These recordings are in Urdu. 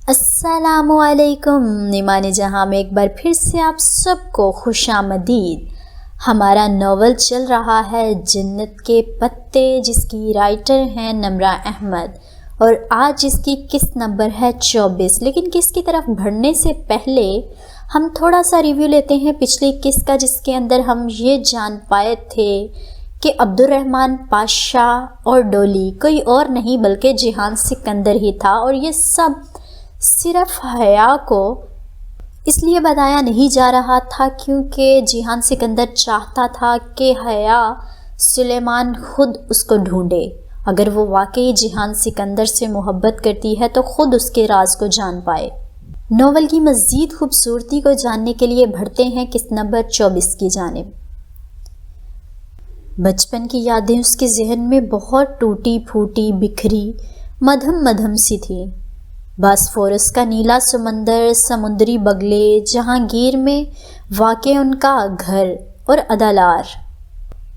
السلام علیکم ایمان جہاں میں ایک بار پھر سے آپ سب کو خوش آمدید۔ ہمارا ناول چل رہا ہے جنت کے پتے، جس کی رائٹر ہیں نمرہ احمد، اور آج اس کی قسط نمبر ہے 24۔ لیکن قسط کی طرف بڑھنے سے پہلے ہم تھوڑا سا ریویو لیتے ہیں پچھلی قسط کا، جس کے اندر ہم یہ جان پائے تھے کہ عبد الرحمن پاشا اور ڈولی کوئی اور نہیں بلکہ جہان سکندر ہی تھا، اور یہ سب صرف حیا کو اس لیے بتایا نہیں جا رہا تھا کیونکہ جہان سکندر چاہتا تھا کہ حیا سلیمان خود اس کو ڈھونڈے۔ اگر وہ واقعی جہان سکندر سے محبت کرتی ہے تو خود اس کے راز کو جان پائے۔ ناول کی مزید خوبصورتی کو جاننے کے لیے بڑھتے ہیں قسط نمبر 24 کی جانب۔ بچپن کی یادیں اس کے ذہن میں بہت ٹوٹی پھوٹی، بکھری، مدھم مدھم سی تھی۔ باسفورس کا نیلا سمندر، سمندری بگلے، جہانگیر میں واقع ان کا گھر اور ادالار،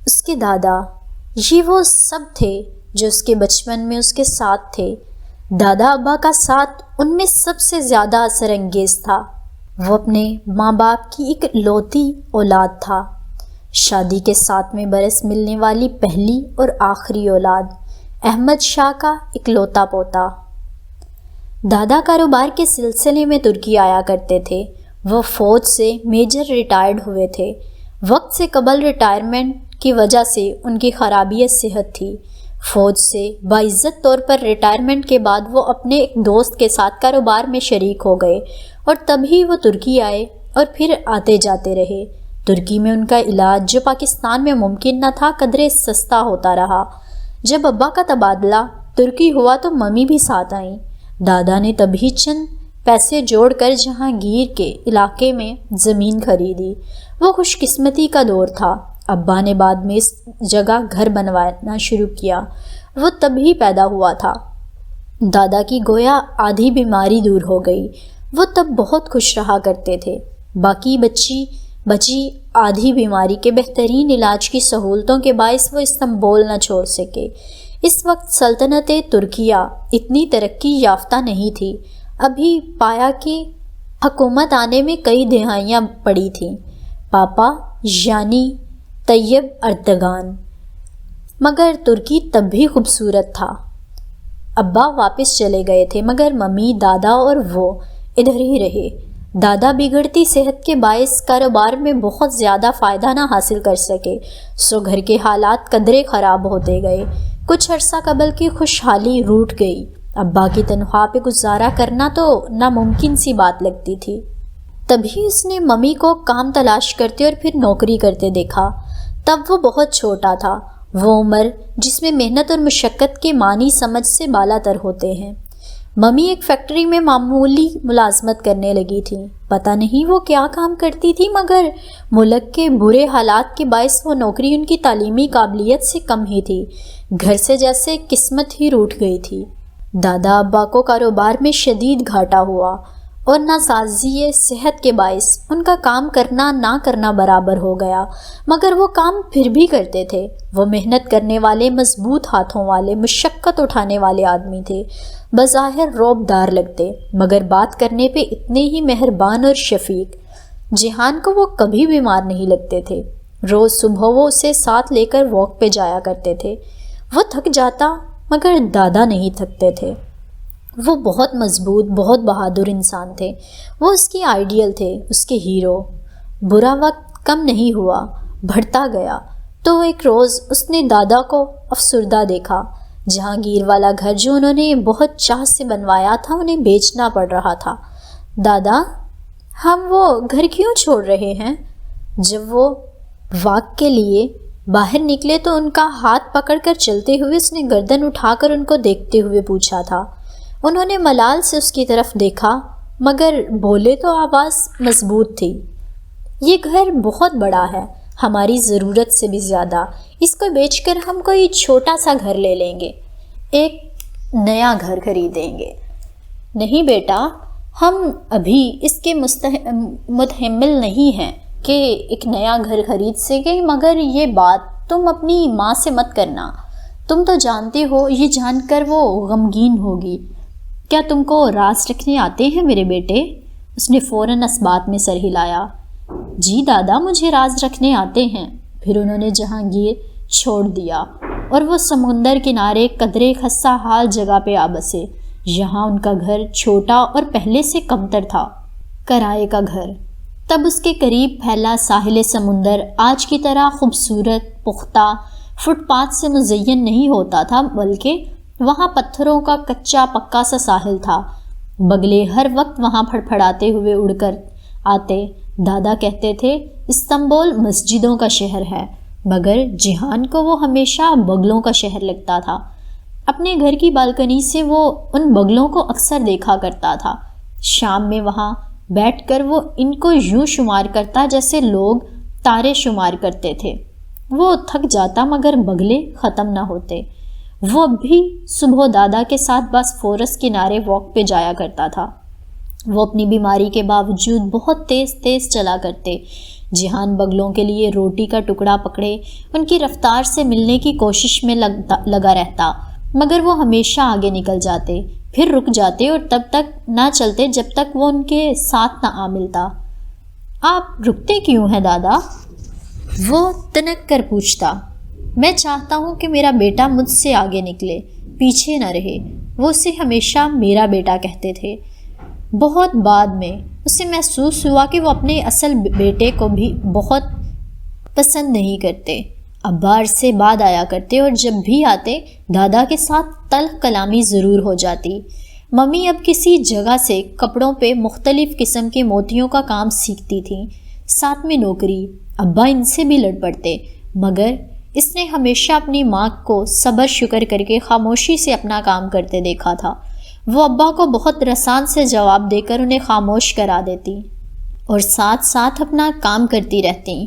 اس کے دادا، یہ وہ سب تھے جو اس کے بچپن میں اس کے ساتھ تھے۔ دادا ابا کا ساتھ ان میں سب سے زیادہ اثر انگیز تھا۔ وہ اپنے ماں باپ کی ایک لوتی اولاد تھا، شادی کے 7ویں برس ملنے والی پہلی اور آخری اولاد، احمد شاہ کا اکلوتا پوتا۔ دادا کاروبار کے سلسلے میں ترکی آیا کرتے تھے۔ وہ فوج سے میجر ریٹائرڈ ہوئے تھے۔ وقت سے قبل ریٹائرمنٹ کی وجہ سے ان کی خرابی صحت تھی۔ فوج سے باعزت طور پر ریٹائرمنٹ کے بعد وہ اپنے ایک دوست کے ساتھ کاروبار میں شریک ہو گئے، اور تبھی وہ ترکی آئے اور پھر آتے جاتے رہے۔ ترکی میں ان کا علاج جو پاکستان میں ممکن نہ تھا، قدرے سستا ہوتا رہا۔ جب ابا کا تبادلہ ترکی ہوا تو ممی بھی ساتھ آئیں۔ دادا نے تبھی چند پیسے جوڑ کر جہانگیر کے علاقے میں زمین خریدی۔ وہ خوش قسمتی کا دور تھا۔ ابا نے بعد میں اس جگہ گھر بنوانا شروع کیا۔ وہ تبھی پیدا ہوا تھا۔ دادا کی گویا آدھی بیماری دور ہو گئی۔ وہ تب بہت خوش رہا کرتے تھے۔ باقی بچی آدھی بیماری کے بہترین علاج کی سہولتوں کے باعث وہ استنبول نہ چھوڑ سکے۔ اس وقت سلطنت ترکیہ اتنی ترقی یافتہ نہیں تھی۔ ابھی پایا کہ حکومت آنے میں کئی دہائیاں پڑی تھیں۔ پاپا یعنی طیب اردگان، مگر ترکی تب بھی خوبصورت تھا۔ ابا واپس چلے گئے تھے مگر ممی، دادا اور وہ ادھر ہی رہے۔ دادا بگڑتی صحت کے باعث کاروبار میں بہت زیادہ فائدہ نہ حاصل کر سکے، سو گھر کے حالات قدرے خراب ہوتے گئے۔ کچھ عرصہ قبل کی خوشحالی روٹھ گئی۔ ابا کی تنخواہ پہ گزارا کرنا تو ناممکن سی بات لگتی تھی۔ تبھی اس نے ممی کو کام تلاش کرتے اور پھر نوکری کرتے دیکھا۔ تب وہ بہت چھوٹا تھا، وہ عمر جس میں محنت اور مشقت کے معنی سمجھ سے بالا تر ہوتے ہیں۔ ممی ایک فیکٹری میں معمولی ملازمت کرنے لگی تھی۔ پتہ نہیں وہ کیا کام کرتی تھی، مگر ملک کے برے حالات کے باعث وہ نوکری ان کی تعلیمی قابلیت سے کم ہی تھی۔ گھر سے جیسے قسمت ہی روٹھ گئی تھی۔ دادا ابا کو کاروبار میں شدید گھاٹا ہوا، اور ناسازی صحت کے باعث ان کا کام کرنا نہ کرنا برابر ہو گیا، مگر وہ کام پھر بھی کرتے تھے۔ وہ محنت کرنے والے، مضبوط ہاتھوں والے، مشقت اٹھانے والے آدمی تھے۔ بظاہر رعب دار لگتے، مگر بات کرنے پہ اتنے ہی مہربان اور شفیق۔ جہان کو وہ کبھی بیمار نہیں لگتے تھے۔ روز صبح وہ اسے ساتھ لے کر واک پہ جایا کرتے تھے۔ وہ تھک جاتا مگر دادا نہیں تھکتے تھے۔ وہ بہت مضبوط، بہت بہادر انسان تھے۔ وہ اس کی آئیڈیل تھے، اس کے ہیرو۔ برا وقت کم نہیں ہوا، بڑھتا گیا۔ تو ایک روز اس نے دادا کو افسردہ دیکھا۔ جہانگیر والا گھر جو انہوں نے بہت چاہ سے بنوایا تھا، انہیں بیچنا پڑ رہا تھا۔ دادا، ہم وہ گھر کیوں چھوڑ رہے ہیں؟ جب وہ واک کے لیے باہر نکلے تو ان کا ہاتھ پکڑ کر چلتے ہوئے اس نے گردن اٹھا کر ان کو دیکھتے ہوئے پوچھا تھا۔ انہوں نے ملال سے اس کی طرف دیکھا، مگر بولے تو آواز مضبوط تھی۔ یہ گھر بہت بڑا ہے، ہماری ضرورت سے بھی زیادہ۔ اس کو بیچ کر ہم کوئی چھوٹا سا گھر لے لیں گے، ایک نیا گھر خریدیں گے۔ نہیں بیٹا، ہم ابھی اس کے متحمل نہیں ہیں کہ ایک نیا گھر خرید سکیں، مگر یہ بات تم اپنی ماں سے مت کرنا۔ تم تو جانتے ہو، یہ جان کر وہ غمگین ہوگی۔ کیا تم کو راز رکھنے آتے ہیں میرے بیٹے؟ اس نے فوراً اس بات میں سر ہلایا۔ جی دادا، مجھے راز رکھنے آتے ہیں۔ پھر انہوں نے جہانگیر چھوڑ دیا اور وہ سمندر کنارے قدرے خستہ حال جگہ پہ آ بسے۔ یہاں ان کا گھر چھوٹا اور پہلے سے کمتر تھا، کرائے کا گھر۔ تب اس کے قریب پھیلا ساحل سمندر آج کی طرح خوبصورت پختہ فٹ پاتھ سے مزین نہیں ہوتا تھا، بلکہ وہاں پتھروں کا کچا پکا سا ساحل تھا۔ بگلے ہر وقت وہاں پھڑپھڑاتے ہوئے اڑ کر آتے۔ دادا کہتے تھے استنبول مسجدوں کا شہر ہے، مگر جہان کو وہ ہمیشہ بگلوں کا شہر لگتا تھا۔ اپنے گھر کی بالکنی سے وہ ان بگلوں کو اکثر دیکھا کرتا تھا۔ شام میں وہاں بیٹھ کر وہ ان کو یوں شمار کرتا جیسے لوگ تارے شمار کرتے تھے۔ وہ تھک جاتا مگر بگلے ختم نہ ہوتے۔ وہ اب بھی صبح دادا کے ساتھ باسفورس کنارے واک پہ جایا کرتا تھا۔ وہ اپنی بیماری کے باوجود بہت تیز تیز چلا کرتے۔ جہان بگلوں کے لیے روٹی کا ٹکڑا پکڑے ان کی رفتار سے ملنے کی کوشش میں لگا رہتا، مگر وہ ہمیشہ آگے نکل جاتے، پھر رک جاتے اور تب تک نہ چلتے جب تک وہ ان کے ساتھ نہ آ ملتا۔ آپ رکتے کیوں ہیں دادا؟ وہ تنک کر پوچھتا۔ میں چاہتا ہوں کہ میرا بیٹا مجھ سے آگے نکلے، پیچھے نہ رہے۔ وہ اسے ہمیشہ میرا بیٹا کہتے تھے۔ بہت بعد میں اسے محسوس ہوا کہ وہ اپنے اصل بیٹے کو بھی بہت پسند نہیں کرتے۔ ابا عرصے بعد آیا کرتے اور جب بھی آتے دادا کے ساتھ تلخ کلامی ضرور ہو جاتی۔ ممی اب کسی جگہ سے کپڑوں پہ مختلف قسم کے موتیوں کا کام سیکھتی تھیں، ساتھ میں نوکری۔ ابا ان سے بھی لڑ پڑتے، مگر اس نے ہمیشہ اپنی ماں کو صبر شکر کر کے خاموشی سے اپنا کام کرتے دیکھا تھا۔ وہ ابا کو بہت رسان سے جواب دے کر انہیں خاموش کرا دیتی اور ساتھ ساتھ اپنا کام کرتی رہتی۔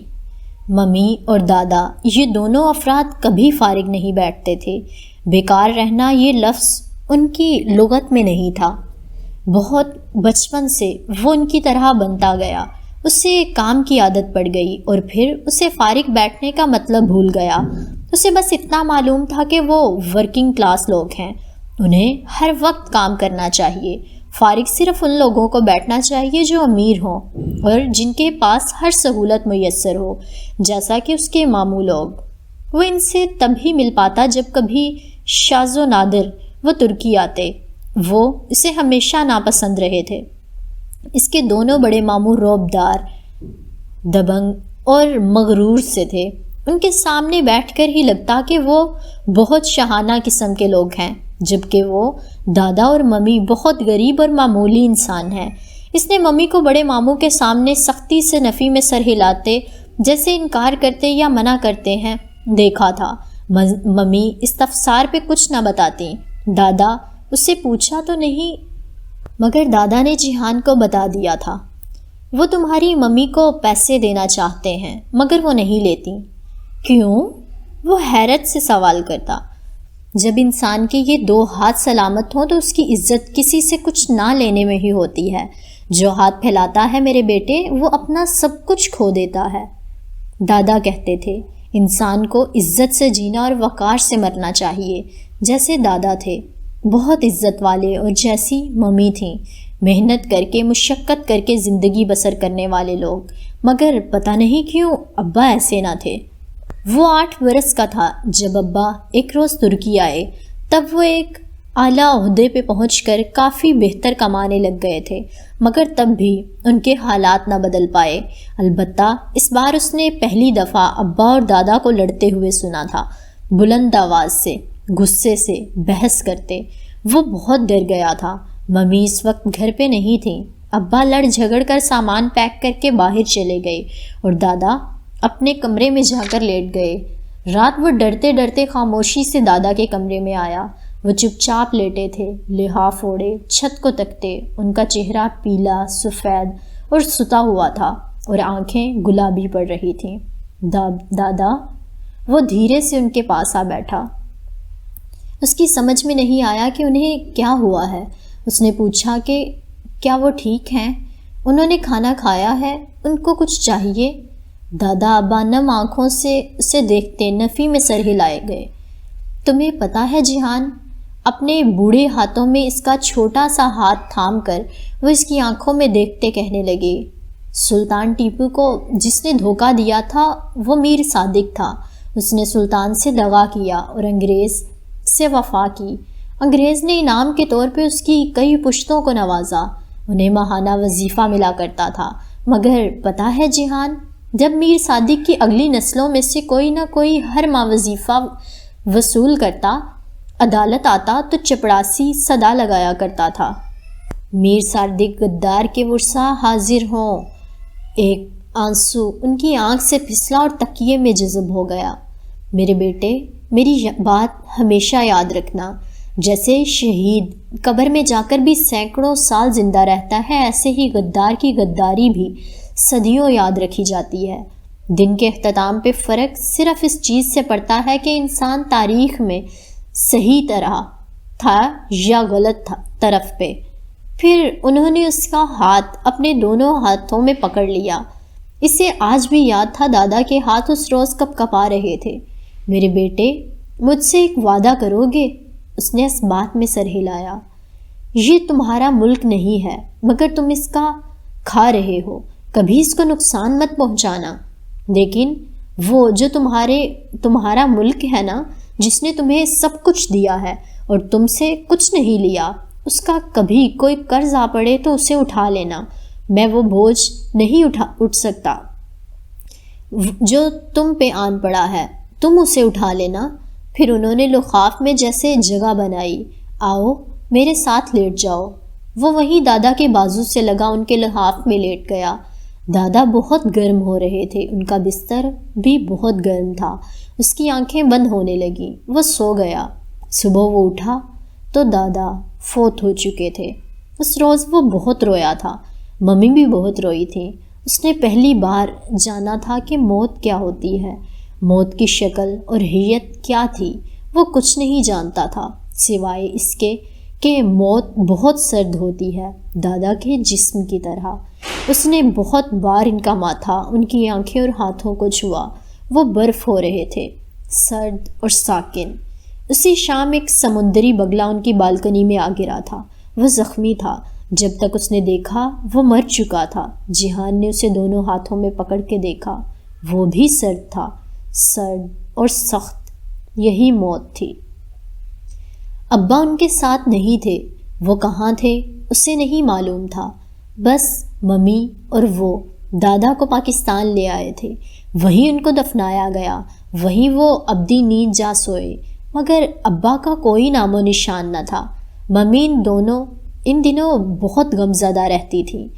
ممی اور دادا یہ دونوں افراد کبھی فارغ نہیں بیٹھتے تھے۔ بیکار رہنا یہ لفظ ان کی لغت میں نہیں تھا۔ بہت بچپن سے وہ ان کی طرح بنتا گیا۔ اسے کام کی عادت پڑ گئی اور پھر اسے فارغ بیٹھنے کا مطلب بھول گیا۔ اسے بس اتنا معلوم تھا کہ وہ ورکنگ کلاس لوگ ہیں، انہیں ہر وقت کام کرنا چاہیے۔ فارغ صرف ان لوگوں کو بیٹھنا چاہیے جو امیر ہوں اور جن کے پاس ہر سہولت میسر ہو، جیسا کہ اس کے ماموں لوگ۔ وہ ان سے تب ہی مل پاتا جب کبھی شاذ و نادر وہ ترکی آتے۔ وہ اسے ہمیشہ ناپسند رہے تھے۔ اس کے دونوں بڑے ماموں رعبدار، دبنگ اور مغرور سے تھے۔ ان کے سامنے بیٹھ کر ہی لگتا کہ وہ بہت شاہانہ قسم کے لوگ ہیں، جبکہ وہ دادا اور ممی بہت غریب اور معمولی انسان ہیں۔ اس نے ممی کو بڑے ماموں کے سامنے سختی سے نفی میں سر ہلاتے جیسے انکار کرتے یا منع کرتے ہیں دیکھا تھا۔ ممی استفسار پہ کچھ نہ بتاتی۔ دادا اس سے پوچھا تو نہیں، مگر دادا نے جہان کو بتا دیا تھا۔ وہ تمہاری ممی کو پیسے دینا چاہتے ہیں مگر وہ نہیں لیتی۔ کیوں؟ وہ حیرت سے سوال کرتا۔ جب انسان کے یہ دو ہاتھ سلامت ہوں تو اس کی عزت کسی سے کچھ نہ لینے میں ہی ہوتی ہے۔ جو ہاتھ پھیلاتا ہے میرے بیٹے وہ اپنا سب کچھ کھو دیتا ہے۔ دادا کہتے تھے انسان کو عزت سے جینا اور وقار سے مرنا چاہیے، جیسے دادا تھے بہت عزت والے اور جیسی ممی تھیں محنت کر کے مشقت کر کے زندگی بسر کرنے والے لوگ، مگر پتہ نہیں کیوں ابا ایسے نہ تھے۔ وہ 8 برس کا تھا جب ابا ایک روز ترکی آئے۔ تب وہ ایک اعلیٰ عہدے پہ پہنچ کر کافی بہتر کمانے لگ گئے تھے، مگر تب بھی ان کے حالات نہ بدل پائے۔ البتہ اس بار اس نے پہلی دفعہ ابا اور دادا کو لڑتے ہوئے سنا تھا، بلند آواز سے، غصے سے بحث کرتے۔ وہ بہت ڈر گیا تھا۔ ممی اس وقت گھر پہ نہیں تھیں۔ ابا لڑ جھگڑ کر سامان پیک کر کے باہر چلے گئے اور دادا اپنے کمرے میں جا کر لیٹ گئے۔ رات وہ ڈرتے ڈرتے خاموشی سے دادا کے کمرے میں آیا۔ وہ چپ چاپ لیٹے تھے، لحاف اوڑے، چھت کو تکتے۔ ان کا چہرہ پیلا، سفید اور ستا ہوا تھا اور آنکھیں گلابی پڑ رہی تھیں۔ دادا، وہ دھیرے سے ان کے پاس آ بیٹھا۔ اس کی سمجھ میں نہیں آیا کہ انہیں کیا ہوا ہے۔ اس نے پوچھا کہ کیا وہ ٹھیک ہیں؟ انہوں نے کھانا کھایا ہے؟ ان کو کچھ چاہیے؟ دادا ابا نم آنکھوں سے اسے دیکھتے نفی میں سر ہلائے گئے۔ تمہیں پتہ ہے جہان، اپنے بوڑھے ہاتھوں میں اس کا چھوٹا سا ہاتھ تھام کر وہ اس کی آنکھوں میں دیکھتے کہنے لگے، سلطان ٹیپو کو جس نے دھوکہ دیا تھا وہ میر صادق تھا۔ اس نے سلطان سے دغا کیا اور انگریز سے وفا کی۔ انگریز نے انعام کے طور پہ اس کی کئی پشتوں کو نوازا، انہیں ماہانہ وظیفہ ملا کرتا تھا۔ مگر پتہ ہے جہان، جب میر صادق کی اگلی نسلوں میں سے کوئی نہ کوئی ہر ماہ وظیفہ وصول کرتا، عدالت آتا تو چپڑاسی صدا لگایا کرتا تھا، میر صادق غدار کے ورثہ حاضر ہوں۔ ایک آنسو ان کی آنکھ سے پھسلا اور تکیے میں جذب ہو گیا۔ میرے بیٹے، میری بات ہمیشہ یاد رکھنا، جیسے شہید قبر میں جا کر بھی سینکڑوں سال زندہ رہتا ہے، ایسے ہی غدار کی غداری بھی صدیوں یاد رکھی جاتی ہے۔ دن کے اختتام پہ فرق صرف اس چیز سے پڑتا ہے کہ انسان تاریخ میں صحیح طرح تھا یا غلط طرف پہ۔ پھر انہوں نے اس کا ہاتھ اپنے دونوں ہاتھوں میں پکڑ لیا۔ اسے آج بھی یاد تھا دادا کے ہاتھ اس روز کب کپا رہے تھے۔ میرے بیٹے، مجھ سے ایک وعدہ کرو گے؟ اس نے اس بات میں سر ہلایا۔ یہ تمہارا ملک نہیں ہے، مگر تم اس کا کھا رہے ہو، کبھی اس کو نقصان مت پہنچانا۔ لیکن وہ جو تمہارا ملک ہے نا، جس نے تمہیں سب کچھ دیا ہے اور تم سے کچھ نہیں لیا، اس کا کبھی کوئی قرض آ پڑے تو اسے اٹھا لینا۔ میں وہ بوجھ نہیں اٹھ سکتا جو تم پہ آن پڑا ہے، تم اسے اٹھا لینا۔ پھر انہوں نے لحاف میں جیسے جگہ بنائی۔ آؤ میرے ساتھ لیٹ جاؤ۔ وہ وہیں دادا کے بازو سے لگا ان کے لحاف میں لیٹ گیا۔ دادا بہت گرم ہو رہے تھے، ان کا بستر بھی بہت گرم تھا۔ اس کی آنکھیں بند ہونے لگیں، وہ سو گیا۔ صبح وہ اٹھا تو دادا فوت ہو چکے تھے۔ اس روز وہ بہت رویا تھا، ممی بھی بہت روئی تھی۔ اس نے پہلی بار جانا تھا کہ موت کیا ہوتی ہے، موت کی شکل اور حیت کیا تھی۔ وہ کچھ نہیں جانتا تھا سوائے اس کے کہ موت بہت سرد ہوتی ہے، دادا کے جسم کی طرح۔ اس نے بہت بار ان کا ماتھا، ان کی آنکھیں اور ہاتھوں کو چھوا۔ وہ برف ہو رہے تھے، سرد اور ساکن۔ اسی شام ایک سمندری بگلا ان کی بالکنی میں آ گرا تھا۔ وہ زخمی تھا، جب تک اس نے دیکھا وہ مر چکا تھا۔ جہان نے اسے دونوں ہاتھوں میں پکڑ کے دیکھا، وہ بھی سرد تھا، سرد اور سخت۔ یہی موت تھی۔ ابا ان کے ساتھ نہیں تھے، وہ کہاں تھے اسے نہیں معلوم تھا۔ بس ممی اور وہ دادا کو پاکستان لے آئے تھے، وہیں ان کو دفنایا گیا، وہیں وہ ابدی نیند جا سوئے۔ مگر ابا کا کوئی نام و نشان نہ تھا۔ ممی ان دنوں بہت غم زدہ رہتی تھی۔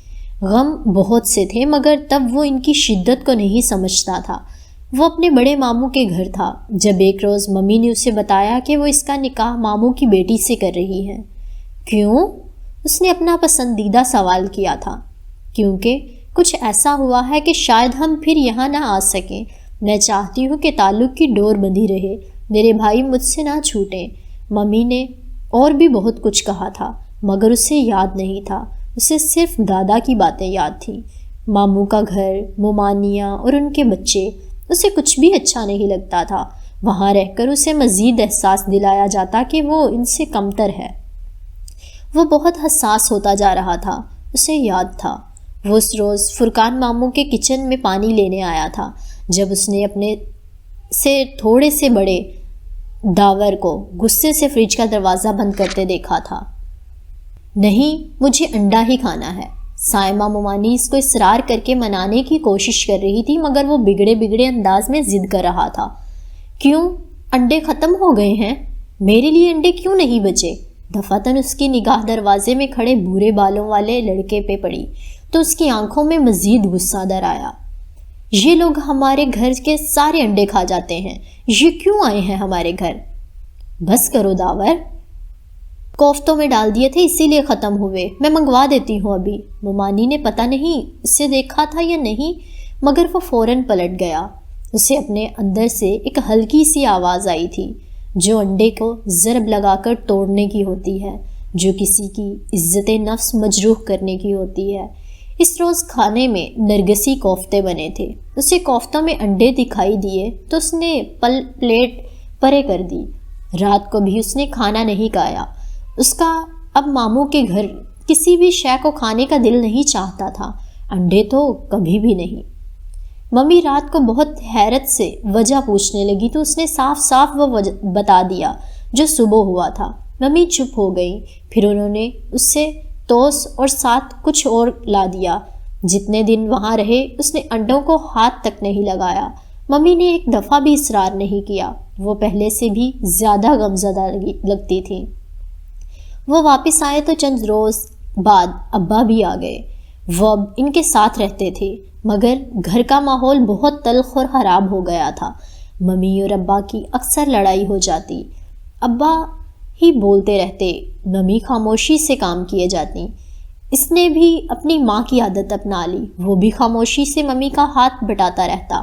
غم بہت سے تھے، مگر تب وہ ان کی شدت کو نہیں سمجھتا تھا۔ وہ اپنے بڑے ماموں کے گھر تھا جب ایک روز ممی نے اسے بتایا کہ وہ اس کا نکاح ماموں کی بیٹی سے کر رہی ہے۔ کیوں؟ اس نے اپنا پسندیدہ سوال کیا تھا۔ کیونکہ کچھ ایسا ہوا ہے کہ شاید ہم پھر یہاں نہ آ سکیں۔ میں چاہتی ہوں کہ تعلق کی ڈور بندھی رہے، میرے بھائی مجھ سے نہ چھوٹیں۔ ممی نے اور بھی بہت کچھ کہا تھا، مگر اسے یاد نہیں تھا۔ اسے صرف دادا کی باتیں یاد تھیں، ماموں کا گھر، ممانیاں اور ان کے بچے۔ اسے کچھ بھی اچھا نہیں لگتا تھا۔ وہاں رہ کر اسے مزید احساس دلایا جاتا کہ وہ ان سے کمتر ہے۔ وہ بہت حساس ہوتا جا رہا تھا۔ اسے یاد تھا وہ اس روز فرقان ماموں کے کچن میں پانی لینے آیا تھا، جب اس نے اپنے سے تھوڑے سے بڑے داور کو غصے سے فریج کا دروازہ بند کرتے دیکھا تھا۔ نہیں، مجھے انڈا ہی کھانا ہے۔ سائمہ ممانی اس کو اصرار کر کے منانے کی کوشش کر رہی تھی، مگر وہ بگڑے انداز میں ضد کر رہا تھا۔ کیوں؟ انڈے ختم ہو گئے ہیں؟ میرے لیے انڈے کیوں نہیں بچے؟ دفعتاً اس کی نگاہ دروازے میں کھڑے بھورے بالوں والے لڑکے پہ پڑی تو اس کی آنکھوں میں مزید غصہ در آیا۔ یہ لوگ ہمارے گھر کے سارے انڈے کھا جاتے ہیں، یہ کیوں آئے ہیں ہمارے گھر؟ بس کرو داور، کوفتوں میں ڈال دیے تھے اسی لیے ختم ہوئے، میں منگوا دیتی ہوں ابھی۔ ممانی نے پتہ نہیں اسے دیکھا تھا یا نہیں، مگر وہ فوراً پلٹ گیا۔ اسے اپنے اندر سے ایک ہلکی سی آواز آئی تھی جو انڈے کو ضرب لگا کر توڑنے کی ہوتی ہے، جو کسی کی عزت نفس مجروح کرنے کی ہوتی ہے۔ اس روز کھانے میں نرگسی کوفتے بنے تھے۔ اسے کوفتوں میں انڈے دکھائی دیے تو اس نے پلیٹ پرے کر دی۔ رات کو بھی اس نے کھانا نہیں کھایا۔ اس کا اب ماموں کے گھر کسی بھی شے کو کھانے کا دل نہیں چاہتا تھا، انڈے تو کبھی بھی نہیں۔ ممی رات کو بہت حیرت سے وجہ پوچھنے لگی تو اس نے صاف صاف وہ وجہ بتا دیا جو صبح ہوا تھا۔ ممی چپ ہو گئی، پھر انہوں نے اس سے ٹوسٹ اور ساتھ کچھ اور لا دیا۔ جتنے دن وہاں رہے اس نے انڈوں کو ہاتھ تک نہیں لگایا۔ ممی نے ایک دفعہ بھی اصرار نہیں کیا، وہ پہلے سے بھی زیادہ غمزدہ لگتی تھی۔ وہ واپس آئے تو چند روز بعد ابا بھی آ گئے۔ وہ اب ان کے ساتھ رہتے تھے، مگر گھر کا ماحول بہت تلخ اور خراب ہو گیا تھا۔ ممی اور ابا کی اکثر لڑائی ہو جاتی، ابا ہی بولتے رہتے، ممی خاموشی سے کام کیے جاتی۔ اس نے بھی اپنی ماں کی عادت اپنا لی، وہ بھی خاموشی سے ممی کا ہاتھ بٹاتا رہتا۔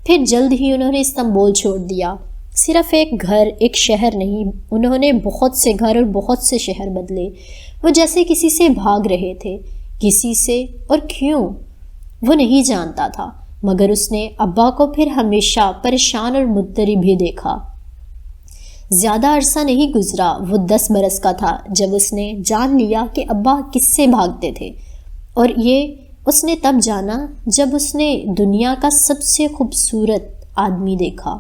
پھر جلد ہی انہوں نے استنبول چھوڑ دیا۔ صرف ایک گھر، ایک شہر نہیں، انہوں نے بہت سے گھر اور بہت سے شہر بدلے۔ وہ جیسے کسی سے بھاگ رہے تھے، کسی سے اور کیوں وہ نہیں جانتا تھا، مگر اس نے ابا کو پھر ہمیشہ پریشان اور مضطرب ہی دیکھا۔ زیادہ عرصہ نہیں گزرا، وہ 10 برس کا تھا جب اس نے جان لیا کہ ابا کس سے بھاگتے تھے، اور یہ اس نے تب جانا جب اس نے دنیا کا سب سے خوبصورت آدمی دیکھا۔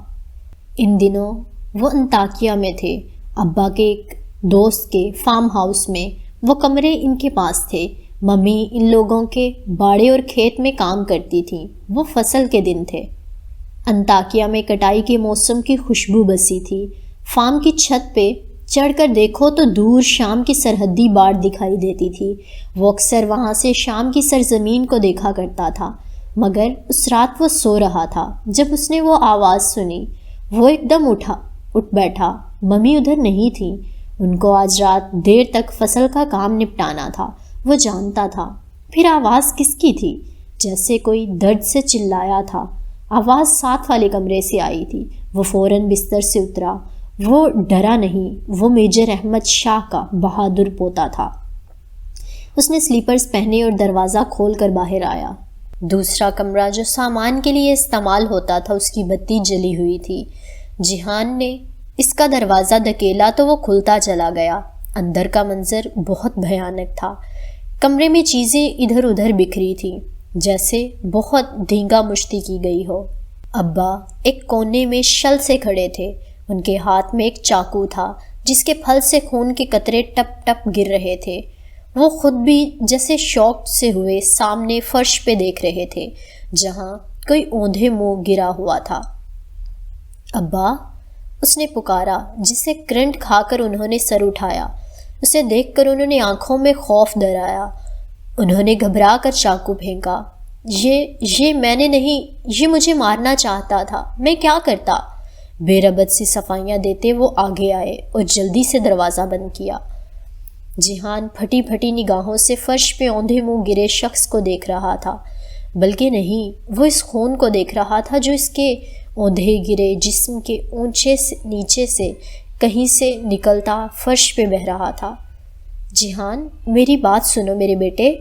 ان دنوں وہ انطاکیہ میں تھے، ابا کے ایک دوست کے فارم ہاؤس میں۔ وہ کمرے ان کے پاس تھے۔ ممی ان لوگوں کے باڑے اور کھیت میں کام کرتی تھیں۔ وہ فصل کے دن تھے۔ انطاکیہ میں کٹائی کے موسم کی خوشبو بسی تھی۔ فارم کی چھت پہ چڑھ کر دیکھو تو دور شام کی سرحدی باڑ دکھائی دیتی تھی۔ وہ اکثر وہاں سے شام کی سرزمین کو دیکھا کرتا تھا، مگر اس رات وہ سو رہا تھا جب اس نے وہ آواز سنی۔ وہ ایک دم اٹھ بیٹھا۔ ممی ادھر نہیں تھی، ان کو آج رات دیر تک فصل کا کام نپٹانا تھا، وہ جانتا تھا۔ پھر آواز کس کی تھی؟ جیسے کوئی درد سے چلایا تھا۔ آواز ساتھ والے کمرے سے آئی تھی۔ وہ فوراً بستر سے اترا۔ وہ ڈرا نہیں، وہ میجر احمد شاہ کا بہادر پوتا تھا۔ اس نے سلیپرز پہنے اور دروازہ کھول کر باہر آیا۔ دوسرا کمرہ جو سامان کے لیے استعمال ہوتا تھا اس کی بتی جلی ہوئی تھی۔ جیہان نے اس کا دروازہ دھکیلا تو وہ کھلتا چلا گیا۔ اندر کا منظر بہت بھیانک تھا۔ کمرے میں چیزیں ادھر ادھر بکھری تھیں، جیسے بہت دھینگا مشتی کی گئی ہو۔ ابا ایک کونے میں شل سے کھڑے تھے۔ ان کے ہاتھ میں ایک چاقو تھا جس کے پھل سے خون کے قطرے ٹپ ٹپ گر رہے تھے۔ وہ خود بھی جیسے شوق سے ہوئے سامنے فرش پہ دیکھ رہے تھے جہاں کوئی اوندھے منہ گرا ہوا تھا۔ ابا، اس نے پکارا، جسے کرنٹ کھا کر انہوں نے سر اٹھایا۔ اسے دیکھ کر انہوں نے آنکھوں میں خوف درایا۔ انہوں نے گھبرا کر چاقو پھینکا۔ یہ میں نے نہیں، یہ مجھے مارنا چاہتا تھا، میں کیا کرتا؟ بے ربط سے صفائیاں دیتے وہ آگے آئے اور جلدی سے دروازہ بند کیا۔ جیہان پھٹی پھٹی نگاہوں سے فرش پہ اوندھے منہ گرے شخص کو دیکھ رہا تھا، بلکہ نہیں، وہ اس خون کو دیکھ رہا تھا جو اس کے اوندھے گرے جسم کے اونچے سے نیچے سے کہیں سے نکلتا فرش پہ بہہ رہا تھا۔ جیہان، میری بات سنو میرے بیٹے۔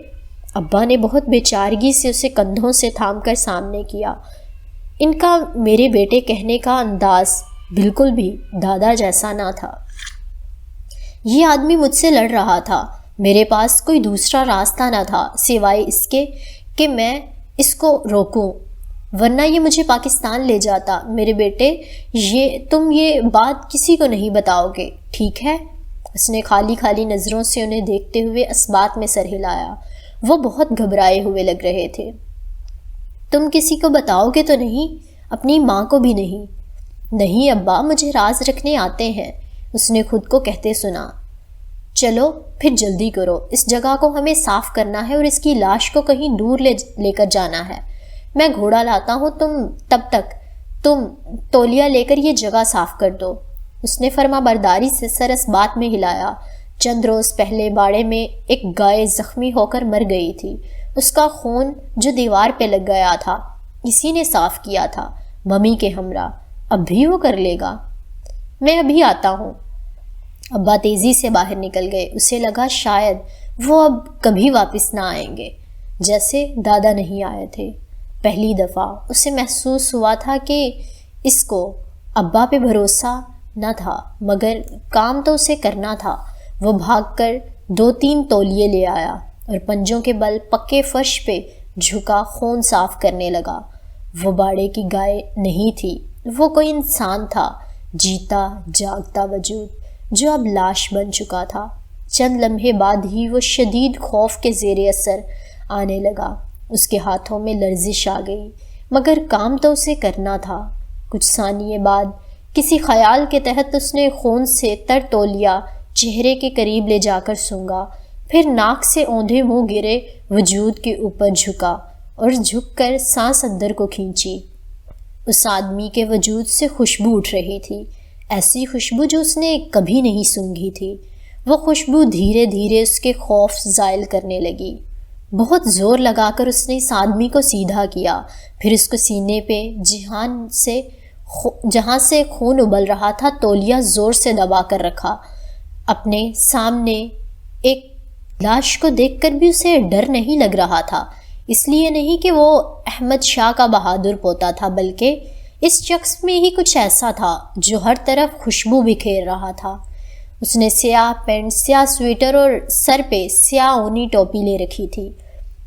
ابا نے بہت بے چارگی سے اسے کندھوں سے تھام کر سامنے کیا۔ ان کا میرے بیٹے کہنے کا انداز بالکل بھی دادا جیسا نہ تھا۔ یہ آدمی مجھ سے لڑ رہا تھا، میرے پاس کوئی دوسرا راستہ نہ تھا سوائے اس کے کہ میں اس کو روکوں، ورنہ یہ مجھے پاکستان لے جاتا۔ میرے بیٹے، تم یہ بات کسی کو نہیں بتاؤ گے، ٹھیک ہے؟ اس نے خالی خالی نظروں سے انہیں دیکھتے ہوئے اسبات میں سر ہلایا۔ وہ بہت گھبرائے ہوئے لگ رہے تھے۔ تم کسی کو بتاؤ گے تو نہیں؟ اپنی ماں کو بھی نہیں؟ نہیں ابا، مجھے راز رکھنے آتے ہیں، اس نے خود کو کہتے سنا۔ چلو پھر جلدی کرو، اس جگہ کو ہمیں صاف کرنا ہے اور اس کی لاش کو کہیں دور لے کر جانا ہے۔ میں گھوڑا لاتا ہوں، تب تک تم تولیہ لے کر یہ جگہ صاف کر دو۔ اس نے فرما برداری سے سر اس بات میں ہلایا۔ چند روز پہلے باڑے میں ایک گائے زخمی ہو کر مر گئی تھی۔ اس کا خون جو دیوار پہ لگ گیا تھا اسی نے صاف کیا تھا، ممی کے ہمراہ۔ اب بھی وہ کر لے گا؟ میں ابھی آتا ہوں۔ ابا تیزی سے باہر نکل گئے۔ اسے لگا شاید وہ اب کبھی واپس نہ آئیں گے، جیسے دادا نہیں آئے تھے۔ پہلی دفعہ اسے محسوس ہوا تھا کہ اس کو ابا پہ بھروسہ نہ تھا مگر کام تو اسے کرنا تھا۔ وہ بھاگ کر 2-3 تولیے لے آیا اور پنجوں کے بل پکے فرش پہ جھکا خون صاف کرنے لگا۔ وہ باڑے کی گائے نہیں تھی، وہ کوئی انسان تھا، جیتا جاگتا وجود جو اب لاش بن چکا تھا۔ چند لمحے بعد ہی وہ شدید خوف کے زیر اثر آنے لگا۔ اس کے ہاتھوں میں لرزش آ گئی مگر کام تو اسے کرنا تھا۔ کچھ ثانیے بعد کسی خیال کے تحت اس نے خون سے تر تولیہ چہرے کے قریب لے جا کر سونگا، پھر ناک سے اوندھے منہ گرے وجود کے اوپر جھکا اور جھک کر سانس اندر کو کھینچی۔ اس آدمی کے وجود سے خوشبو اٹھ رہی تھی، ایسی خوشبو جو اس نے کبھی نہیں سونگھی تھی۔ وہ خوشبو دھیرے دھیرے اس کے خوف زائل کرنے لگی۔ بہت زور لگا کر اس نے اس آدمی کو سیدھا کیا، پھر اس کو سینے پہ جہاں سے خون ابل رہا تھا تولیہ زور سے دبا کر رکھا۔ اپنے سامنے ایک لاش کو دیکھ کر بھی اسے ڈر نہیں لگ رہا تھا، اس لیے نہیں کہ وہ احمد شاہ کا بہادر پوتا تھا، بلکہ اس شخص میں ہی کچھ ایسا تھا جو ہر طرف خوشبو بکھیر رہا تھا۔ اس نے سیاہ پینٹ، سیاہ سویٹر اور سر پہ سیاہ اونی ٹوپی لے رکھی تھی۔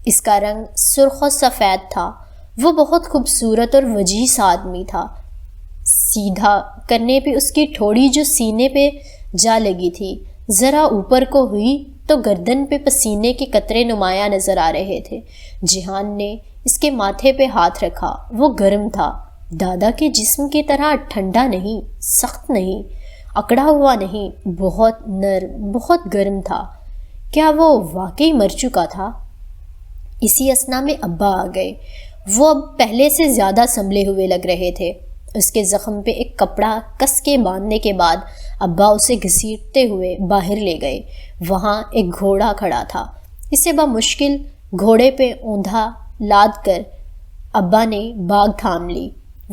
اس کا رنگ سرخ و سفید تھا۔ وہ بہت خوبصورت اور وجیح سا آدمی تھا۔ سیدھا کرنے پہ اس کی ٹھوڑی جو سینے پہ جا لگی تھی ذرا اوپر کو ہوئی تو گردن پہ پسینے کے قطرے نمایاں نظر آ رہے تھے۔ جہان نے اس کے ماتھے پہ ہاتھ رکھا۔ وہ گرم تھا، دادا کے جسم کی طرح ٹھنڈا نہیں، سخت نہیں، اکڑا ہوا نہیں، بہت نرم، بہت گرم تھا۔ کیا وہ واقعی مر چکا تھا؟ اسی اثنا میں ابا آ گئے۔ وہ اب پہلے سے زیادہ سنبھلے ہوئے لگ رہے تھے۔ اس کے زخم پہ ایک کپڑا کس کے باندھنے کے بعد ابا اسے گھسیٹتے ہوئے باہر لے گئے۔ وہاں ایک گھوڑا کھڑا تھا۔ اسے بمشکل گھوڑے پہ اوندھا لاد کر ابا نے باغ تھام لی۔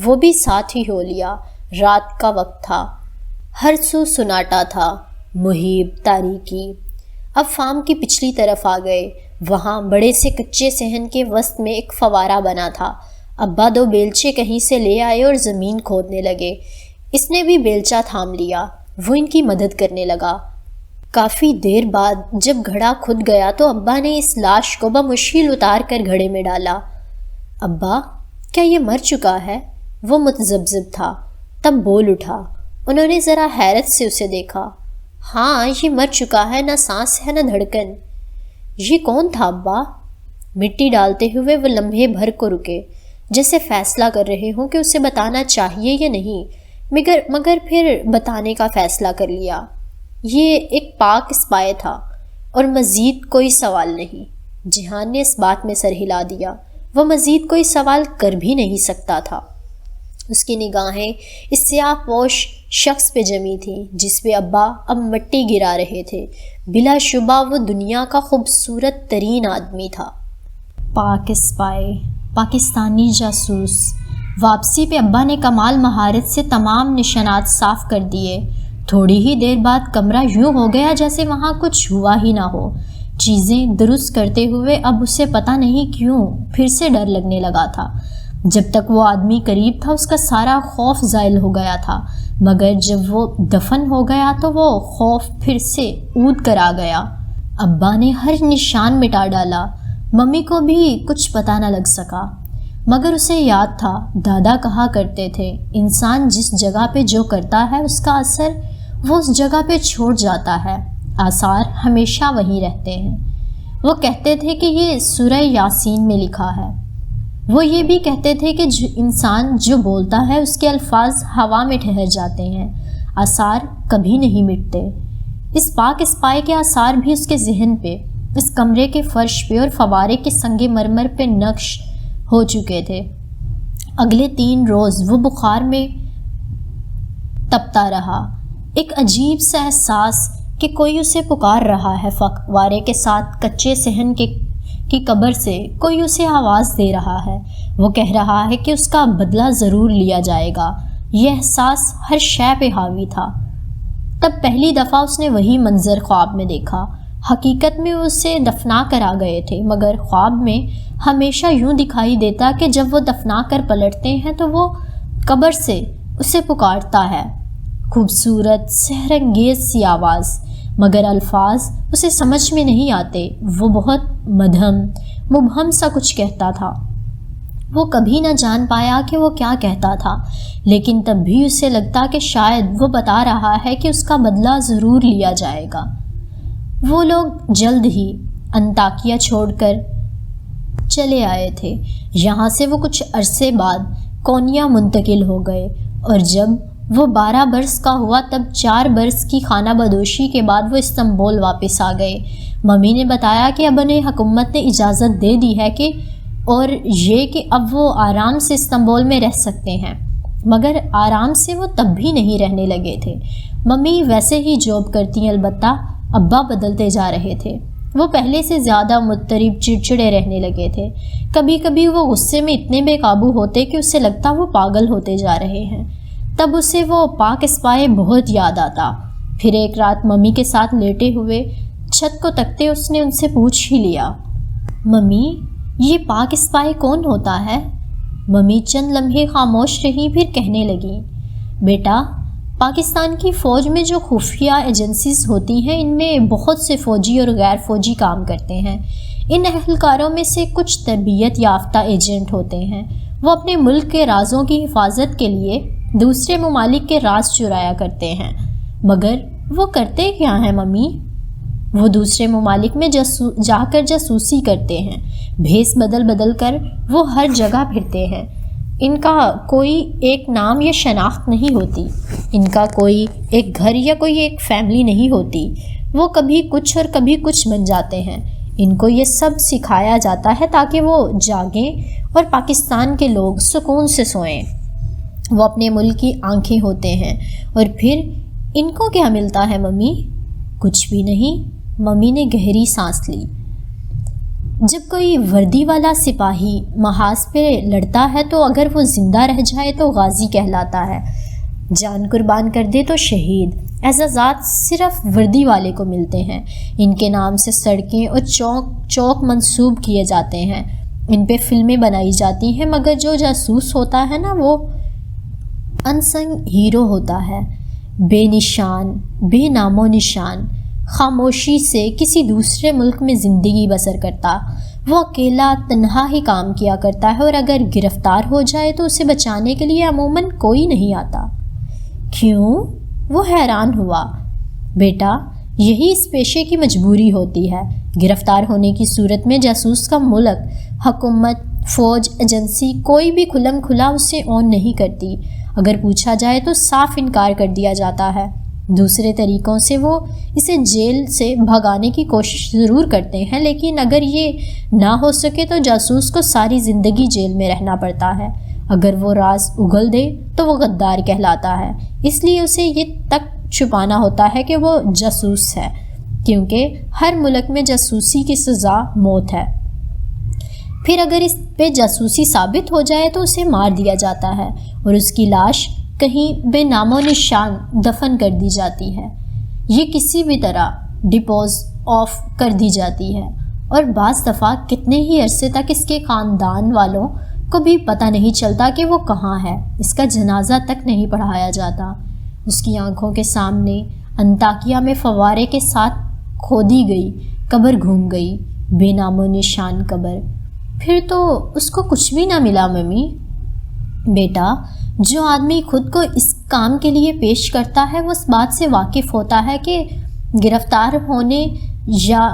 وہ بھی ساتھ ہی ہو لیا۔ رات کا وقت تھا، ہر سو سناٹا تھا، محیب تاریکی۔ اب فارم کی پچھلی طرف آ گئے۔ وہاں بڑے سے کچے صحن کے وسط میں ایک فوارہ بنا تھا۔ ابا 2 بیلچے کہیں سے لے آئے اور زمین کھودنے لگے۔ اس نے بھی بیلچہ تھام لیا۔ وہ ان کی مدد کرنے لگا۔ کافی دیر بعد جب گھڑا کھد گیا تو ابا نے اس لاش کو بمشکل اتار کر گھڑے میں ڈالا۔ ابا، کیا یہ مر چکا ہے؟ وہ متذبذب تھا۔ تب بول اٹھا۔ انہوں نے ذرا حیرت سے اسے دیکھا۔ ہاں، یہ مر چکا ہے، نہ سانس ہے نہ دھڑکن۔ یہ کون تھا ابا؟ مٹی ڈالتے ہوئے وہ لمحے بھر کو رکے، جیسے فیصلہ کر رہے ہوں کہ اسے بتانا چاہیے یا نہیں، مگر پھر بتانے کا فیصلہ کر لیا۔ یہ ایک پاک اسپائے تھا اور مزید کوئی سوال نہیں۔ جہان نے اس بات میں سر ہلا دیا۔ وہ مزید کوئی سوال کر بھی نہیں سکتا تھا۔ اس کی نگاہیں اس سیاہ پوش شخص پہ جمی تھیں جس پہ ابا اب مٹی گرا رہے تھے۔ بلا شبہ وہ دنیا کا خوبصورت ترین آدمی تھا۔ پاک اسپائے، پاکستانی جاسوس۔ واپسی پہ ابا نے کمال مہارت سے تمام نشانات صاف کر دیے۔ تھوڑی ہی دیر بعد کمرہ یوں ہو گیا جیسے وہاں کچھ ہوا ہی نہ ہو۔ چیزیں درست کرتے ہوئے اب اسے پتہ نہیں کیوں پھر سے ڈر لگنے لگا تھا۔ جب تک وہ آدمی قریب تھا اس کا سارا خوف زائل ہو گیا تھا، مگر جب وہ دفن ہو گیا تو وہ خوف پھر سے اود کر آ گیا۔ ابا نے ہر نشان مٹا ڈالا۔ ممی کو بھی کچھ پتہ نہ لگ سکا، مگر اسے یاد تھا دادا کہا کرتے تھے انسان جس جگہ پہ جو کرتا ہے اس کا اثر وہ اس جگہ پہ چھوڑ جاتا ہے، آثار ہمیشہ وہیں رہتے ہیں۔ وہ کہتے تھے کہ یہ سورہ یاسین میں لکھا ہے۔ وہ یہ بھی کہتے تھے کہ انسان جو بولتا ہے اس کے الفاظ ہوا میں ٹھہر جاتے ہیں، آثار کبھی نہیں مٹتے۔ اس پاک اسپائے کے آثار بھی اس کے ذہن پہ، اس کمرے کے فرش پہ اور فوارے کے سنگ مرمر پہ نقش ہو چکے تھے۔ اگلے 3 روز وہ بخار میں تپتا رہا۔ ایک عجیب سا احساس کہ کوئی اسے پکار رہا ہے فوارے کے ساتھ کچے صحن کی قبر سے کوئی اسے آواز دے رہا ہے۔ وہ کہہ رہا ہے کہ اس کا بدلہ ضرور لیا جائے گا۔ یہ احساس ہر شے پہ حاوی تھا۔ تب پہلی دفعہ اس نے وہی منظر خواب میں دیکھا۔ حقیقت میں اسے دفنا کر آ گئے تھے، مگر خواب میں ہمیشہ یوں دکھائی دیتا کہ جب وہ دفنا کر پلٹتے ہیں تو وہ قبر سے اسے پکارتا ہے۔ خوبصورت سحر انگیز سی آواز، مگر الفاظ اسے سمجھ میں نہیں آتے۔ وہ بہت مبہم سا کچھ کہتا تھا۔ وہ کبھی نہ جان پایا کہ وہ کیا کہتا تھا، لیکن تب بھی اسے لگتا کہ شاید وہ بتا رہا ہے کہ اس کا بدلہ ضرور لیا جائے گا۔ وہ لوگ جلد ہی انطاکیہ چھوڑ کر چلے آئے تھے۔ یہاں سے وہ کچھ عرصے بعد کونیا منتقل ہو گئے، اور جب وہ 12 برس کا ہوا تب 4 برس کی خانہ بدوشی کے بعد وہ استنبول واپس آ گئے۔ ممی نے بتایا کہ اب انہیں حکومت نے اجازت دے دی ہے کہ اب وہ آرام سے استنبول میں رہ سکتے ہیں، مگر آرام سے وہ تب بھی نہیں رہنے لگے تھے۔ ممی ویسے ہی جاب کرتی، البتہ ابا بدلتے جا رہے تھے۔ وہ پہلے سے زیادہ مضطرب، چڑچڑے رہنے لگے تھے۔ کبھی کبھی وہ غصے میں اتنے بے قابو ہوتے کہ اسے لگتا وہ پاگل ہوتے جا رہے ہیں۔ تب اسے وہ پاک اسپائے بہت یاد آتا۔ پھر ایک رات ممی کے ساتھ لیٹے ہوئے چھت کو تکتے اس نے ان سے پوچھ ہی لیا، ممی یہ پاک اسپائے کون ہوتا ہے؟ ممی چند لمحے خاموش رہی، پھر کہنے لگی، بیٹا پاکستان کی فوج میں جو خفیہ ایجنسیز ہوتی ہیں ان میں بہت سے فوجی اور غیر فوجی کام کرتے ہیں۔ ان اہلکاروں میں سے کچھ تربیت یافتہ ایجنٹ ہوتے ہیں۔ وہ اپنے ملک کے رازوں کی حفاظت کے لیے دوسرے ممالک کے راز چرایا کرتے ہیں، مگر وہ کرتے کیا ہیں ممی؟ وہ دوسرے ممالک میں جا کر جاسوسی کرتے ہیں۔ بھیس بدل کر وہ ہر جگہ پھرتے ہیں۔ ان کا کوئی ایک نام یا شناخت نہیں ہوتی، ان کا کوئی ایک گھر یا کوئی ایک فیملی نہیں ہوتی۔ وہ کبھی کچھ اور کبھی کچھ بن جاتے ہیں۔ ان کو یہ سب سکھایا جاتا ہے تاکہ وہ جاگیں اور پاکستان کے لوگ سکون سے سوئیں۔ وہ اپنے ملک کی آنکھیں ہوتے ہیں۔ اور پھر ان کو کیا ملتا ہے ممی؟ کچھ بھی نہیں۔ ممی نے گہری سانس لی۔ جب کوئی وردی والا سپاہی محاذ پہ لڑتا ہے تو اگر وہ زندہ رہ جائے تو غازی کہلاتا ہے، جان قربان کر دے تو شہید۔ اعزازات صرف وردی والے کو ملتے ہیں۔ ان کے نام سے سڑکیں اور چوک منسوب کیے جاتے ہیں، ان پہ فلمیں بنائی جاتی ہیں، مگر جو جاسوس ہوتا ہے نا وہ انسنگ ہیرو ہوتا ہے، بے نشان، بے نام و نشان، خاموشی سے کسی دوسرے ملک میں زندگی بسر کرتا۔ وہ اکیلا تنہا ہی کام کیا کرتا ہے، اور اگر گرفتار ہو جائے تو اسے بچانے کے لیے عموماً کوئی نہیں آتا۔ کیوں؟ وہ حیران ہوا۔ بیٹا یہی اس پیشے کی مجبوری ہوتی ہے۔ گرفتار ہونے کی صورت میں جاسوس کا ملک، حکومت، فوج، ایجنسی کوئی بھی کھلم کھلا اسے اون نہیں کرتی۔ اگر پوچھا جائے تو صاف انکار کر دیا جاتا ہے۔ دوسرے طریقوں سے وہ اسے جیل سے بھگانے کی کوشش ضرور کرتے ہیں، لیکن اگر یہ نہ ہو سکے تو جاسوس کو ساری زندگی جیل میں رہنا پڑتا ہے۔ اگر وہ راز اگل دے تو وہ غدار کہلاتا ہے۔ اس لیے اسے یہ تک چھپانا ہوتا ہے کہ وہ جاسوس ہے، کیونکہ ہر ملک میں جاسوسی کی سزا موت ہے۔ پھر اگر اس پہ جاسوسی ثابت ہو جائے تو اسے مار دیا جاتا ہے اور اس کی لاش کہیں بے نام و نشان دفن کر دی جاتی ہے۔ یہ کسی بھی طرح ڈپوز آف کر دی جاتی ہے، اور بعض دفعہ کتنے ہی عرصے تک اس کے خاندان والوں کو بھی پتہ نہیں چلتا کہ وہ کہاں ہے۔ اس کا جنازہ تک نہیں پڑھایا جاتا۔ اس کی آنکھوں کے سامنے انطاکیہ میں فوارے کے ساتھ کھودی گئی قبر گھوم گئی، بے نام و نشان قبر۔ پھر تو اس کو کچھ بھی نہ ملا ممی۔ بیٹا جو آدمی خود کو اس کام کے لیے پیش کرتا ہے وہ اس بات سے واقف ہوتا ہے کہ گرفتار ہونے یا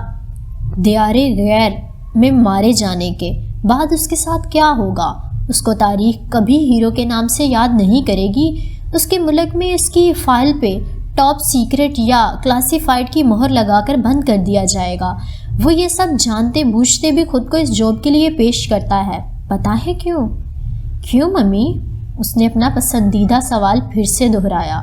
دیار غیر میں مارے جانے کے بعد اس کے ساتھ کیا ہوگا۔ اس کو تاریخ کبھی ہیرو کے نام سے یاد نہیں کرے گی۔ اس کے ملک میں اس کی فائل پہ ٹاپ سیکرٹ یا کلاسیفائڈ کی مہر لگا کر بند کر دیا جائے گا۔ وہ یہ سب جانتے بوجھتے بھی خود کو اس جاب کے لیے پیش کرتا ہے۔ پتہ ہے کیوں؟ کیوں ممی؟ اس نے اپنا پسندیدہ سوال پھر سے دہرایا۔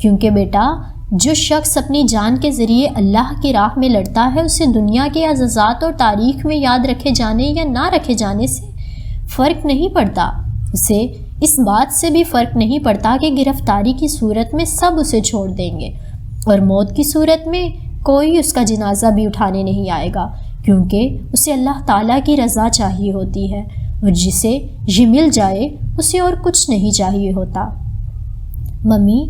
کیونکہ بیٹا جو شخص اپنی جان کے ذریعے اللہ کی راہ میں لڑتا ہے اسے دنیا کے اعزازات اور تاریخ میں یاد رکھے جانے یا نہ رکھے جانے سے فرق نہیں پڑتا۔ اسے اس بات سے بھی فرق نہیں پڑتا کہ گرفتاری کی صورت میں سب اسے چھوڑ دیں گے اور موت کی صورت میں کوئی اس کا جنازہ بھی اٹھانے نہیں آئے گا، کیونکہ اسے اللہ تعالیٰ کی رضا چاہیے ہوتی ہے، اور جسے یہ مل جائے اسے اور کچھ نہیں چاہیے ہوتا۔ ممی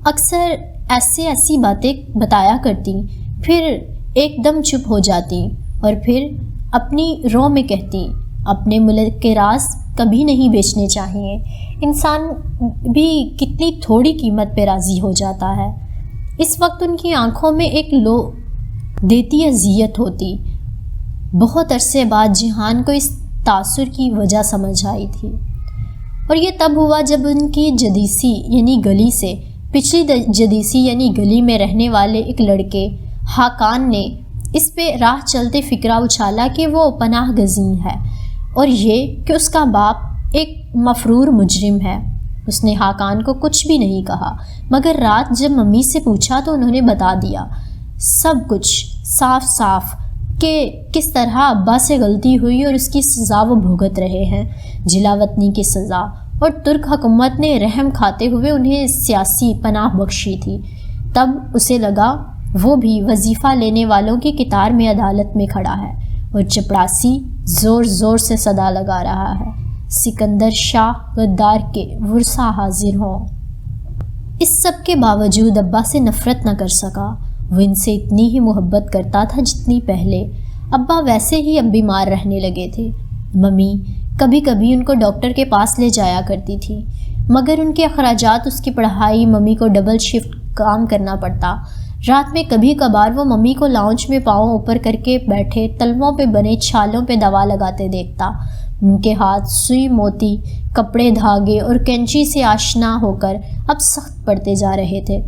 اکثر ایسی باتیں بتایا کرتی، پھر ایک دم چپ ہو جاتی اور پھر اپنی رو میں کہتی اپنے ملک کے راز کبھی نہیں بیچنے چاہیے، انسان بھی کتنی تھوڑی قیمت پہ راضی ہو جاتا ہے۔ اس وقت ان کی آنکھوں میں ایک لو دیتی اذیت ہوتی۔ بہت عرصے بعد جہان کو اس تاثر کی وجہ سمجھ آئی تھی، اور یہ تب ہوا جب ان کی جدیسی یعنی گلی سے پچھلی جدیسی یعنی گلی میں رہنے والے ایک لڑکے حاکان نے اس پہ راہ چلتے فکرہ اچھالا کہ وہ پناہ گزین ہے اور یہ کہ اس کا باپ ایک مفرور مجرم ہے۔ اس نے حاکان کو کچھ بھی نہیں کہا، مگر رات جب ممی سے پوچھا تو انہوں نے بتا دیا سب کچھ صاف صاف کہ کس طرح ابا سے غلطی ہوئی اور اس کی سزا وہ بھگت رہے ہیں، جلاوطنی کی سزا، اور ترک حکومت نے رحم کھاتے ہوئے انہیں سیاسی پناہ بخشی تھی۔ تب اسے لگا وہ بھی وظیفہ لینے والوں کی قطار میں عدالت میں کھڑا ہے اور چپڑاسی زور زور سے صدا لگا رہا ہے سکندر شاہ غدار کے ورثہ حاضر ہوں۔ اس سب کے باوجود ابا سے نفرت نہ کر سکا۔ وہ ان سے اتنی ہی محبت کرتا تھا جتنی پہلے۔ ابا ویسے ہی اب بیمار رہنے لگے تھے۔ ممی کبھی کبھی ان کو ڈاکٹر کے پاس لے جایا کرتی تھی، مگر ان کے اخراجات، اس کی پڑھائی، ممی کو ڈبل شفٹ کام کرنا پڑتا۔ رات میں کبھی کبھار وہ ممی کو لاؤنج میں پاؤں اوپر کر کے بیٹھے تلووں پہ بنے چھالوں پہ دوا لگاتے دیکھتا۔ ان کے ہاتھ سوئی موتی، کپڑے، دھاگے اور کینچی سے آشنا ہو کر اب سخت پڑتے جا رہے تھے۔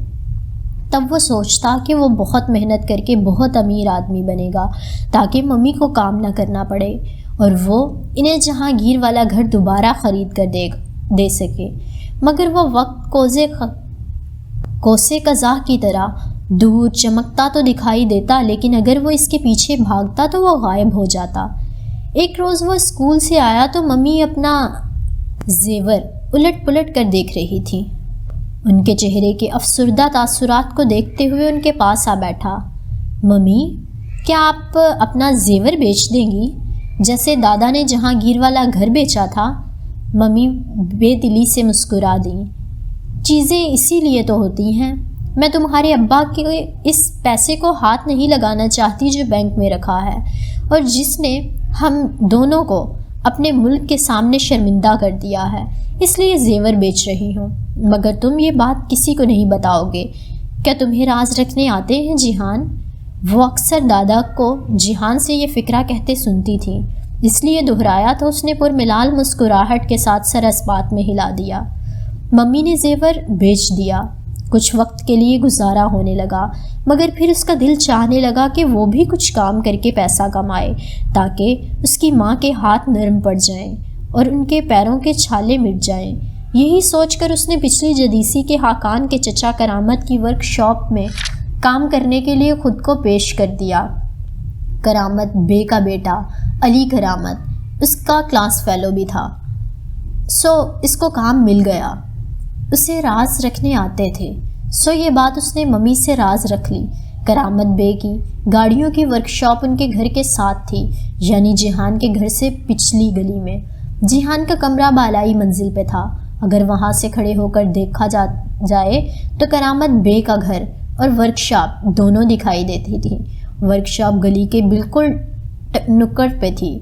تب وہ سوچتا کہ وہ بہت محنت کر کے بہت امیر آدمی بنے گا تاکہ ممی کو کام نہ کرنا پڑے اور وہ انہیں جہانگیر والا گھر دوبارہ خرید کر دے سکے۔ مگر وہ وقت کوسے قزح کی طرح دور چمکتا تو دکھائی دیتا، لیکن اگر وہ اس کے پیچھے بھاگتا تو وہ غائب ہو جاتا۔ ایک روز وہ اسکول سے آیا تو ممی اپنا زیور الٹ پلٹ کر دیکھ رہی تھی۔ ان کے چہرے کے افسردہ تاثرات کو دیکھتے ہوئے ان کے پاس آ بیٹھا۔ ممی، کیا آپ اپنا زیور بیچ دیں گی جیسے دادا نے جہانگیر والا گھر بیچا تھا؟ ممی بے دلی سے مسکرا دیں۔ چیزیں اسی لیے تو ہوتی ہیں، میں تمہارے ابا کے اس پیسے کو ہاتھ نہیں لگانا چاہتی جو بینک میں رکھا ہے اور جس نے ہم دونوں کو اپنے ملک کے سامنے شرمندہ کر دیا ہے، اس لیے زیور بیچ رہی ہوں۔ مگر تم یہ بات کسی کو نہیں بتاؤ گے، کیا تمہیں راز رکھنے آتے ہیں جیہان؟ وہ اکثر دادا کو جیہان سے یہ فکرہ کہتے سنتی تھی، اس لیے دہرایا تو اس نے پرملال مسکراہٹ کے ساتھ سر اس بات میں ہلا دیا۔ ممی نے زیور بیچ دیا۔ کچھ وقت کے لیے گزارا ہونے لگا، مگر پھر اس کا دل چاہنے لگا کہ وہ بھی کچھ کام کر کے پیسہ کمائے تاکہ اس کی ماں کے ہاتھ نرم پڑ جائیں اور ان کے پیروں کے چھالے مٹ جائیں۔ یہی سوچ کر اس نے پچھلی جدیسی کے حاکان کے چچا کرامت کی ورک شاپ میں کام کرنے کے لیے خود کو پیش کر دیا۔ کرامت بے کا بیٹا علی کرامت اس کا کلاس فیلو بھی تھا، سو اس کو کام مل گیا۔ اسے راز رکھنے آتے تھے، سو یہ بات اس نے ممی سے راز رکھ لی۔ کرامت بے کی گاڑیوں کی ورک شاپ ان کے گھر کے ساتھ تھی، یعنی جیہان کے گھر سے پچھلی گلی میں۔ جیہان کا کمرہ بالائی منزل پہ تھا۔ اگر وہاں سے کھڑے ہو کر دیکھا جائے تو کرامت بے کا گھر اور ورک شاپ دونوں دکھائی دیتی تھی۔ ورک شاپ گلی کے بالکل نکڑ پہ تھی۔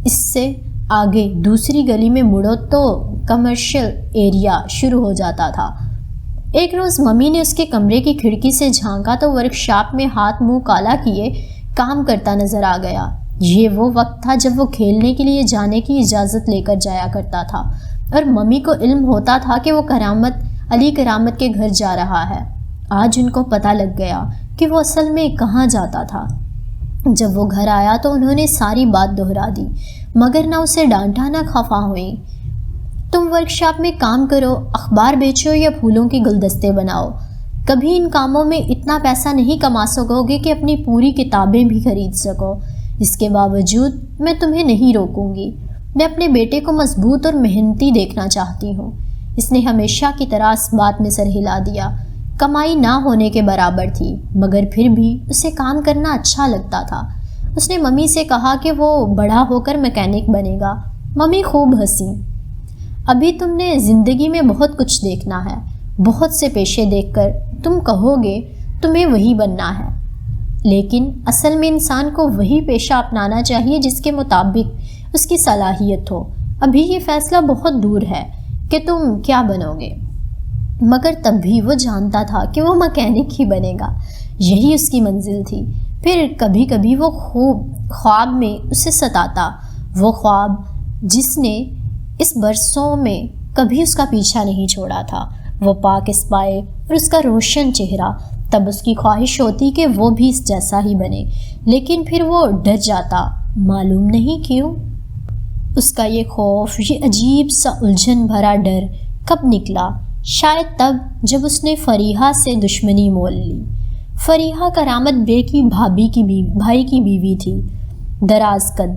اس سے آگے دوسری گلی میں مڑو تو کمرشل ایریا شروع ہو جاتا تھا۔ ایک روز ممی نے اس کے کمرے کی کھڑکی سے جھانکا تو ورک شاپ میں ہاتھ منہ کالا کیے کام کرتا نظر آ گیا۔ یہ وہ وقت تھا جب وہ کھیلنے کے لیے جانے کی اجازت لے کر جایا کرتا تھا اور ممی کو علم ہوتا تھا کہ وہ علی کرامت کے گھر جا رہا ہے۔ آج ان کو پتہ لگ گیا کہ وہ اصل میں کہاں جاتا تھا۔ جب وہ گھر آیا تو انہوں نے ساری بات دہرا دی، مگر نہ اسے ڈانٹا نہ خفا ہوئی۔ تم ورک شاپ میں کام کرو، اخبار بیچو یا پھولوں کے گلدستے بناؤ، کبھی ان کاموں میں اتنا پیسہ نہیں کما سکو گے کہ اپنی پوری کتابیں بھی خرید سکو۔ اس کے باوجود میں تمہیں نہیں روکوں گی۔ میں اپنے بیٹے کو مضبوط اور محنتی دیکھنا چاہتی ہوں۔ اس نے ہمیشہ کی طرح اس بات میں سر ہلا دیا۔ کمائی نہ ہونے کے برابر تھی، مگر پھر بھی اسے کام کرنا اچھا لگتا تھا۔ اس نے ممی سے کہا کہ وہ بڑا ہو کر میکینک بنے گا۔ ممی خوب ہنسی۔ ابھی تم نے زندگی میں بہت کچھ دیکھنا ہے، بہت سے پیشے دیکھ کر تم کہو گے تمہیں وہی بننا ہے، لیکن اصل میں انسان کو وہی پیشہ اپنانا چاہیے جس کے مطابق اس کی صلاحیت ہو۔ ابھی یہ فیصلہ بہت دور ہے کہ تم کیا بنو گے، مگر تب بھی وہ جانتا تھا کہ وہ مکینک ہی بنے گا، یہی اس کی منزل تھی۔ پھر کبھی کبھی وہ خواب میں اسے ستاتا، وہ خواب جس نے اس برسوں میں کبھی اس کا پیچھا نہیں چھوڑا تھا، وہ پاک اسپائے اور اس کا روشن چہرہ۔ تب اس کی خواہش ہوتی کہ وہ بھی اس جیسا ہی بنے، لیکن پھر وہ ڈر جاتا، معلوم نہیں کیوں۔ اس کا یہ خوف، یہ عجیب سا الجھن بھرا ڈر کب نکلا؟ شاید تب جب اس نے فریحہ سے دشمنی مول لی۔ فریحہ کرامت بے کی بھائی کی بیوی تھی، دراز قد،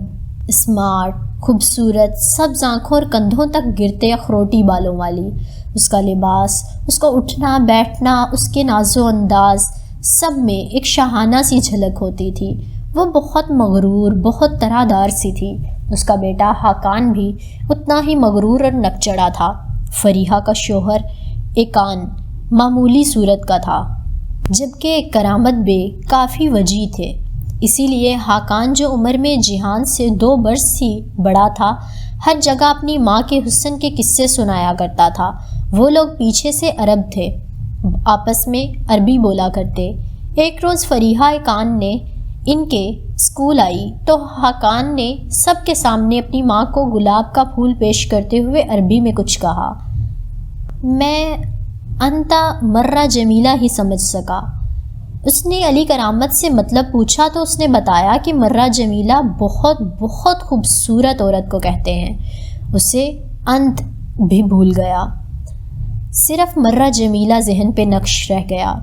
اسمارٹ، خوبصورت، سبز آنکھوں اور کندھوں تک گرتے اخروٹی بالوں والی۔ اس کا لباس، اس کا اٹھنا بیٹھنا، اس کے ناز و انداز، سب میں ایک شاہانہ سی جھلک ہوتی تھی۔ وہ بہت مغرور، بہت طرح سی تھی۔ اس کا بیٹا حاکان بھی اتنا ہی مغرور اور نکچڑا تھا۔ فریحہ کا شوہر ایکان معمولی صورت کا تھا، جبکہ کرامت بے کافی وجیح تھے۔ اسی لیے حاکان، جو عمر میں جہان سے 2 برس ہی بڑا تھا، ہر جگہ اپنی ماں کے حسن کے قصے سنایا کرتا تھا۔ وہ لوگ پیچھے سے عرب تھے، آپس میں عربی بولا کرتے۔ ایک روز فریحہ ایکان نے ان کے اسکول آئی تو حاکان نے سب کے سامنے اپنی ماں کو گلاب کا پھول پیش کرتے ہوئے عربی میں کچھ کہا۔ میں انتا مرہ جمیلہ ہی سمجھ سکا۔ اس نے علی کرامت سے مطلب پوچھا تو اس نے بتایا کہ مرہ جمیلہ بہت بہت خوبصورت عورت کو کہتے ہیں۔ اسے انت بھی بھول گیا، صرف مرہ جمیلہ ذہن پہ نقش رہ گیا۔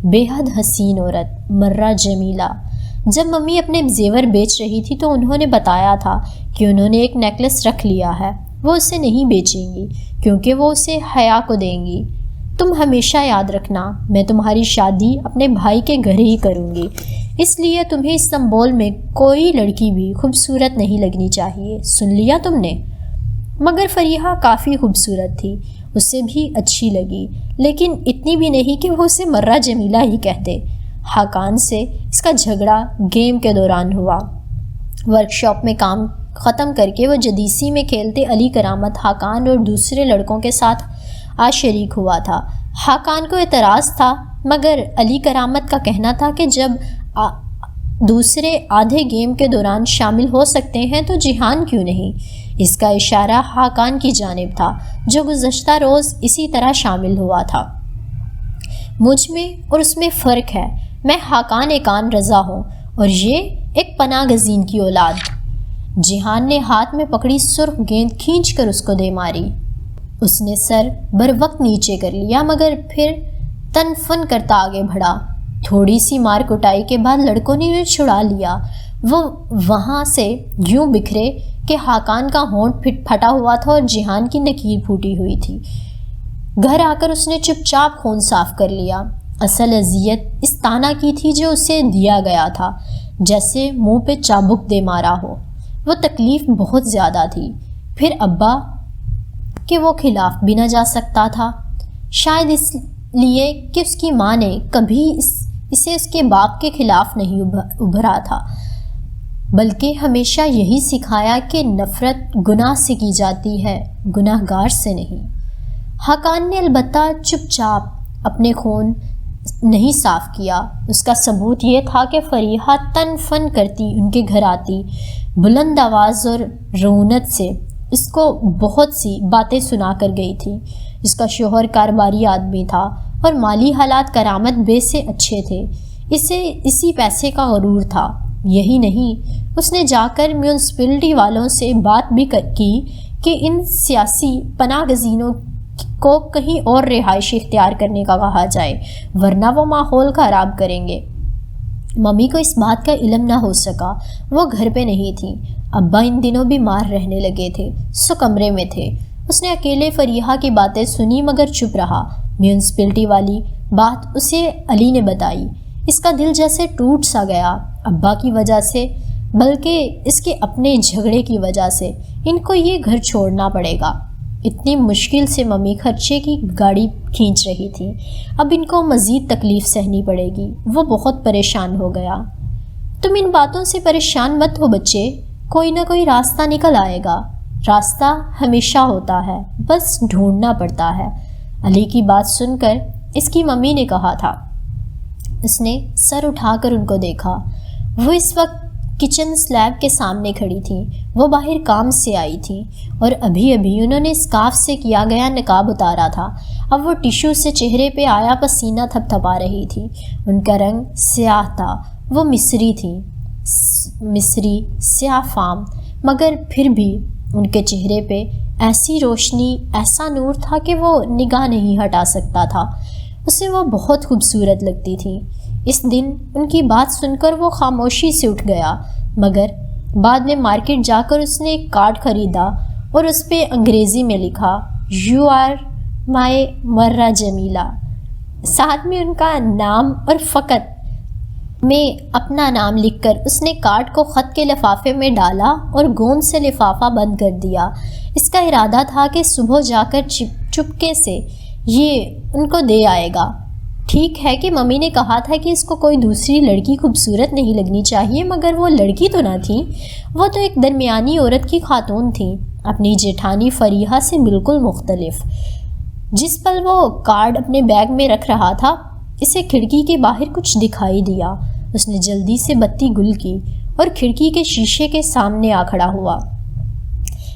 بے حد حسین عورت، مرہ جمیلہ۔ جب ممی اپنے زیور بیچ رہی تھی تو انہوں نے بتایا تھا کہ انہوں نے ایک نیکلس رکھ لیا ہے، وہ اسے نہیں بیچیں گی کیونکہ وہ اسے حیا کو دیں گی۔ تم ہمیشہ یاد رکھنا، میں تمہاری شادی اپنے بھائی کے گھر ہی کروں گی، اس لیے تمہیں استنبول میں کوئی لڑکی بھی خوبصورت نہیں لگنی چاہیے، سن لیا تم نے؟ مگر فریحہ کافی خوبصورت تھی، اسے بھی اچھی لگی، لیکن اتنی بھی نہیں کہ وہ اسے مرہ جمیلہ ہی کہتے۔ حاکان سے اس کا جھگڑا گیم کے دوران ہوا۔ ورکشاپ میں کام ختم کر کے وہ جدیسی میں کھیلتے علی کرامت، حاکان اور دوسرے لڑکوں کے ساتھ آج شریک ہوا تھا۔ حاکان کو اعتراض تھا، مگر علی کرامت کا کہنا تھا کہ جب دوسرے آدھے گیم کے دوران شامل ہو سکتے ہیں تو جہان کیوں نہیں؟ اس کا اشارہ حاکان کی جانب تھا، جو گزشتہ روز اسی طرح شامل ہوا تھا۔ مجھ میں اور اس میں فرق ہے، میں حاکان ایکان رضا ہوں اور یہ ایک پناہ گزین کی اولاد۔ جہان نے ہاتھ میں پکڑی سرخ گیند کھینچ کر اس کو دے ماری۔ اس نے سر بر وقت نیچے کر لیا، مگر پھر تن فن کرتا آگے بڑھا۔ تھوڑی سی مار کٹائی کے بعد لڑکوں نے انہیں چھڑا لیا۔ وہ وہاں سے یوں بکھرے کہ حاکان کا ہونٹ پھٹا ہوا تھا اور جہان کی نکیر پھوٹی ہوئی تھی۔ گھر آ کر اس نے چپ چاپ خون صاف کر لیا۔ اصل اذیت اس تانا کی تھی جو اسے دیا گیا تھا، جیسے منہ پہ چابک دے مارا ہو۔ وہ تکلیف بہت زیادہ تھی۔ پھر ابا کہ وہ خلاف بھی نہ جا سکتا تھا، شاید اس لیے کہ اس کی ماں نے کبھی اسے اس کے باپ کے خلاف نہیں ابھرا تھا، بلکہ ہمیشہ یہی سکھایا کہ نفرت گناہ سے کی جاتی ہے، گناہ گار سے نہیں۔ حاکان نے البتہ چپ چاپ اپنے خون نہیں صاف کیا۔ اس کا ثبوت یہ تھا کہ فریحہ تن فن کرتی ان کے گھر آتی، بلند آواز اور رعونت سے اس کو بہت سی باتیں سنا کر گئی تھی۔ اس کا شوہر کاروباری آدمی تھا اور مالی حالات کرامت بے سے اچھے تھے۔ اسے اسی پیسے کا غرور تھا۔ یہی نہیں، اس نے جا کر میونسپلٹی والوں سے بات بھی کی کہ ان سیاسی پناہ گزینوں کو کہیں اور رہائش اختیار کرنے کا کہا جائے، ورنہ وہ ماحول خراب کریں گے۔ ممی کو اس بات کا علم نہ ہو سکا، وہ گھر پہ نہیں تھی۔ ابا ان دنوں بیمار رہنے لگے تھے، سو کمرے میں تھے۔ اس نے اکیلے فریحہ کی باتیں سنی مگر چپ رہا۔ میونسپلٹی والی بات اسے علی نے بتائی۔ اس کا دل جیسے ٹوٹ سا گیا، ابا کی وجہ سے بلکہ اس کے اپنے جھگڑے کی وجہ سے۔ ان کو یہ گھر چھوڑنا پڑے گا۔ اتنی مشکل سے ممی خرچے کی گاڑی کھینچ رہی تھی، اب ان کو مزید تکلیف سہنی پڑے گی۔ وہ بہت پریشان ہو گیا۔ تم ان باتوں سے پریشان مت ہو بچے، کوئی نہ کوئی راستہ نکل آئے گا۔ راستہ ہمیشہ ہوتا ہے، بس ڈھونڈنا پڑتا ہے۔ علی کی بات سن کر اس کی ممی نے کہا تھا۔ اس نے سر اٹھا کر ان کو دیکھا۔ وہ اس وقت کچن سلیب کے سامنے کھڑی تھیں۔ وہ باہر کام سے آئی تھیں اور ابھی انہوں نے اسکارف سے کیا گیا نقاب اتارا تھا۔ اب وہ ٹیشو سے چہرے پہ آیا پسینہ تھپ تھپا رہی تھی۔ ان کا رنگ سیاہ تھا، وہ مصری تھیں، مصری سیاہ فام، مگر پھر بھی ان کے چہرے پہ ایسی روشنی، ایسا نور تھا کہ وہ نگاہ نہیں ہٹا سکتا تھا۔ اسے وہ بہت خوبصورت لگتی تھی۔ اس دن ان کی بات سن کر وہ خاموشی سے اٹھ گیا، مگر بعد میں مارکیٹ جا کر اس نے ایک کارڈ خریدا اور اس پہ انگریزی میں لکھا "یو آر مائی مرہ جمیلہ"، ساتھ میں ان کا نام اور فقط میں اپنا نام لکھ کر اس نے کارڈ کو خط کے لفافے میں ڈالا اور گوند سے لفافہ بند کر دیا۔ اس کا ارادہ تھا کہ صبح جا کر چپکے سے یہ ان کو دے آئے گا۔ ٹھیک ہے کہ ممی نے کہا تھا کہ اس کو کوئی دوسری لڑکی خوبصورت نہیں لگنی چاہیے، مگر وہ لڑکی تو نہ تھی، وہ تو ایک درمیانی عورت کی خاتون تھی، اپنی جیٹھانی فریحہ سے بالکل مختلف۔ جس پل وہ کارڈ اپنے بیگ میں رکھ رہا تھا، اسے کھڑکی کے باہر کچھ دکھائی دیا۔ اس نے جلدی سے بتی گل کی اور کھڑکی کے شیشے کے سامنے آ کھڑا ہوا۔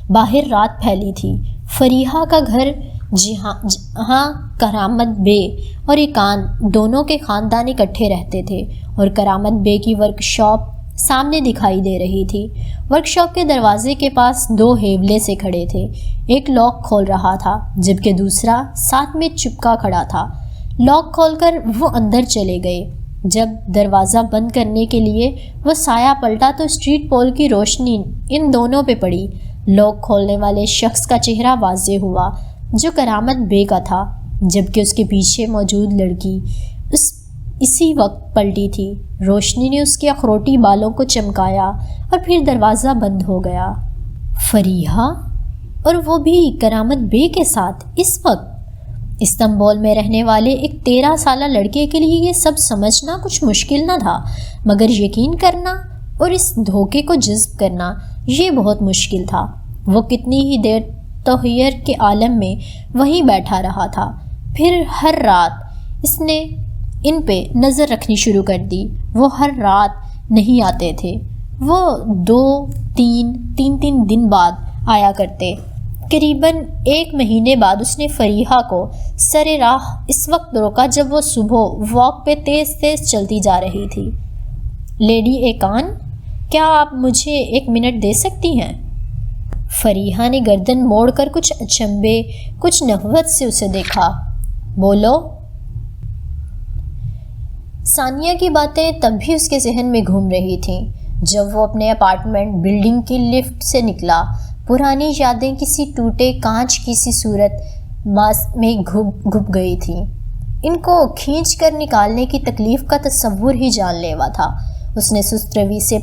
باہر رات پھیلی تھی۔ فریحہ کا گھر جہاں کرامت بے اور ایکان دونوں کے خاندان اکٹھے رہتے تھے، اور کرامت بے کی ورک شاپ سامنے دکھائی دے رہی تھی۔ ورک شاپ کے دروازے کے پاس دو ہیولے سے کھڑے تھے، ایک لاک کھول رہا تھا جبکہ دوسرا ساتھ میں چپکا کھڑا تھا۔ لاک کھول کر وہ اندر چلے گئے۔ جب دروازہ بند کرنے کے لیے وہ سایہ پلٹا تو اسٹریٹ پول کی روشنی ان دونوں پہ پڑی۔ لاک کھولنے والے شخص کا چہرہ واضح ہوا، جو کرامت بے کا تھا، جبکہ اس کے پیچھے موجود لڑکی اسی وقت پلٹی تھی۔ روشنی نے اس کے اخروٹی بالوں کو چمکایا اور پھر دروازہ بند ہو گیا۔ فریحہ، اور وہ بھی کرامت بے کے ساتھ اس وقت! استنبول میں رہنے والے ایک 13 سالہ لڑکے کے لیے یہ سب سمجھنا کچھ مشکل نہ تھا، مگر یقین کرنا اور اس دھوکے کو جذب کرنا یہ بہت مشکل تھا۔ وہ کتنی ہی دیر تحیر کے عالم میں وہیں بیٹھا رہا تھا۔ پھر ہر رات اس نے ان پہ نظر رکھنی شروع کر دی۔ وہ ہر رات نہیں آتے تھے، وہ 2-3 دن بعد آیا کرتے۔ قریباً 1 مہینے بعد اس نے فریحہ کو سر راہ اس وقت روکا جب وہ صبح واک پہ تیز تیز چلتی جا رہی تھی۔ "لیڈی ایکان، کیا آپ مجھے 1 منٹ دے سکتی ہیں؟" فریحہ نے گردن موڑ کر کچھ اچنبھے، کچھ نخوت سے اسے دیکھا۔ "بولو۔" ثانیہ کی باتیں تب بھی اس کے ذہن میں گھوم رہی تھیں جب وہ اپنے اپارٹمنٹ بلڈنگ کی لفٹ سے نکلا۔ پرانی یادیں کسی ٹوٹے کانچ کی سی صورت میں گھپ گئی تھیں۔ ان کو کھینچ کر نکالنے کی تکلیف کا تصور ہی جان لیوا تھا۔ اس نے سست روی سے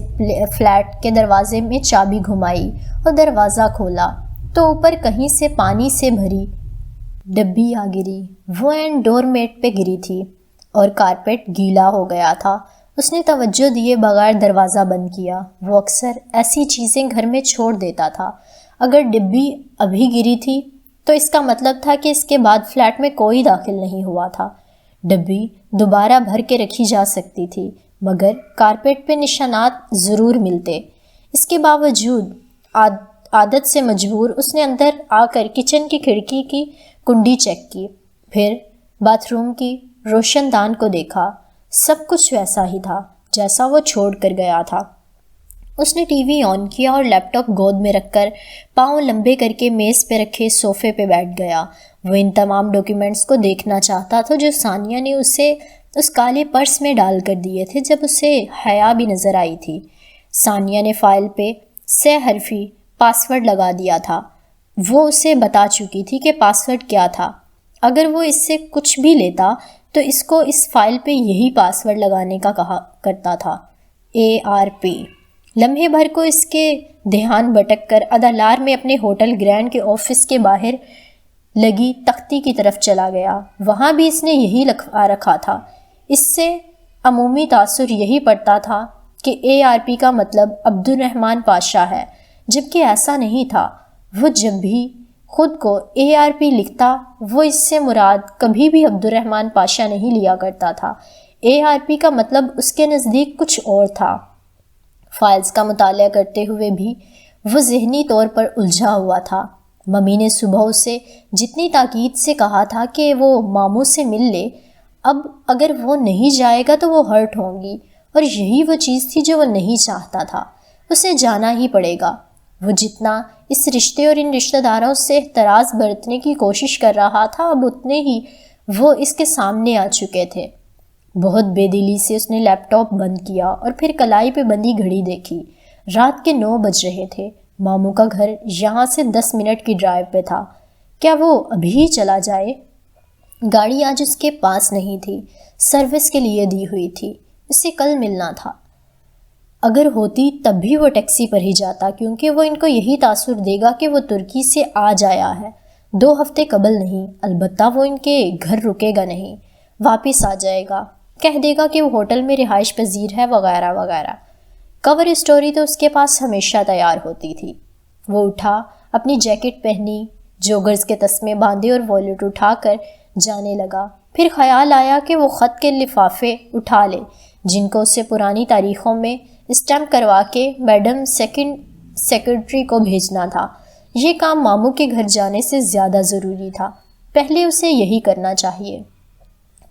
فلیٹ کے دروازے میں چابی گھمائی اور دروازہ کھولا تو اوپر کہیں سے پانی سے بھری ڈبی آ گری۔ وہ اینڈ ڈور میٹ پہ گری تھی اور کارپیٹ گیلا ہو گیا تھا۔ اس نے توجہ دیے بغیر دروازہ بند کیا۔ وہ اکثر ایسی چیزیں گھر میں چھوڑ دیتا تھا۔ اگر ڈبی ابھی گری تھی تو اس کا مطلب تھا کہ اس کے بعد فلیٹ میں کوئی داخل نہیں ہوا تھا۔ ڈبی دوبارہ بھر کے رکھی جا سکتی تھی، مگر کارپیٹ پہ نشانات ضرور ملتے۔ اس کے باوجود عادت سے مجبور اس نے اندر آ کر کچن کی کھڑکی کی کنڈی چیک کی، پھر باتھ روم کی روشن دان کو دیکھا۔ سب کچھ ویسا ہی تھا جیسا وہ چھوڑ کر گیا تھا۔ اس نے ٹی وی آن کیا اور لیپ ٹاپ گود میں رکھ کر پاؤں لمبے کر کے میز پہ رکھے صوفے پہ بیٹھ گیا۔ وہ ان تمام ڈاکیومنٹس کو دیکھنا چاہتا تھا جو ثانیہ نے اسے اس کالے پرس میں ڈال کر دیے تھے جب اسے حیا بھی نظر آئی تھی۔ ثانیہ نے فائل پہ 6 حرفی پاس ورڈ لگا دیا تھا۔ وہ اسے بتا چکی تھی کہ پاس ورڈ کیا تھا۔ اگر وہ اس سے کچھ بھی لیتا تو اس کو اس فائل پہ یہی پاس ورڈ لگانے کا کہا کرتا تھا، ARP۔ لمحے بھر کو اس کے دھیان بھٹک کر ادالار میں اپنے ہوٹل گرینڈ کے آفس کے باہر لگی تختی کی طرف چلا گیا۔ وہاں بھی اس نے یہی لکھوا رکھا تھا۔ اس سے عمومی تاثر یہی پڑتا تھا کہ ARP کا مطلب عبد الرحمن پاشا ہے، جبکہ ایسا نہیں تھا۔ وہ جب بھی خود کو ARP لکھتا، وہ اس سے مراد کبھی بھی عبد الرحمن پاشا نہیں لیا کرتا تھا۔ ARP کا مطلب اس کے نزدیک کچھ اور تھا۔ فائلز کا مطالعہ کرتے ہوئے بھی وہ ذہنی طور پر الجھا ہوا تھا۔ ممی نے صبح اسے جتنی تاکید سے کہا تھا کہ وہ ماموں سے مل لے، اب اگر وہ نہیں جائے گا تو وہ ہرٹ ہوں گی، اور یہی وہ چیز تھی جو وہ نہیں چاہتا تھا۔ اسے جانا ہی پڑے گا۔ وہ جتنا اس رشتے اور ان رشتہ داروں سے احتراز برتنے کی کوشش کر رہا تھا، اب اتنے ہی وہ اس کے سامنے آ چکے تھے۔ بہت بے دلی سے اس نے لیپ ٹاپ بند کیا اور پھر کلائی پہ بندی گھڑی دیکھی۔ رات کے 9 بج رہے تھے۔ ماموں کا گھر یہاں سے 10 منٹ کی ڈرائیو پہ تھا۔ کیا وہ ابھی چلا جائے؟ گاڑی آج اس کے پاس نہیں تھی، سروس کے لیے دی ہوئی تھی، اسے کل ملنا تھا۔ اگر ہوتی تب بھی وہ ٹیکسی پر ہی جاتا، کیونکہ وہ ان کو یہی تاثر دے گا کہ وہ ترکی سے آج آیا ہے، 2 ہفتے قبل نہیں۔ البتہ وہ ان کے گھر رکے گا نہیں، واپس آ جائے گا، کہہ دے گا کہ وہ ہوٹل میں رہائش پذیر ہے وغیرہ وغیرہ۔ کور اسٹوری تو اس کے پاس ہمیشہ تیار ہوتی تھی۔ وہ اٹھا، اپنی جیکٹ پہنی، جوگرز کے تسمے باندھے اور والیٹ اٹھا کر جانے لگا۔ پھر خیال آیا کہ وہ خط کے لفافے اٹھا لے جن کو اسے پرانی تاریخوں میں اسٹیمپ کروا کے میڈم سیکرٹری کو بھیجنا تھا۔ یہ کام ماموں کے گھر جانے سے زیادہ ضروری تھا، پہلے اسے یہی کرنا چاہیے۔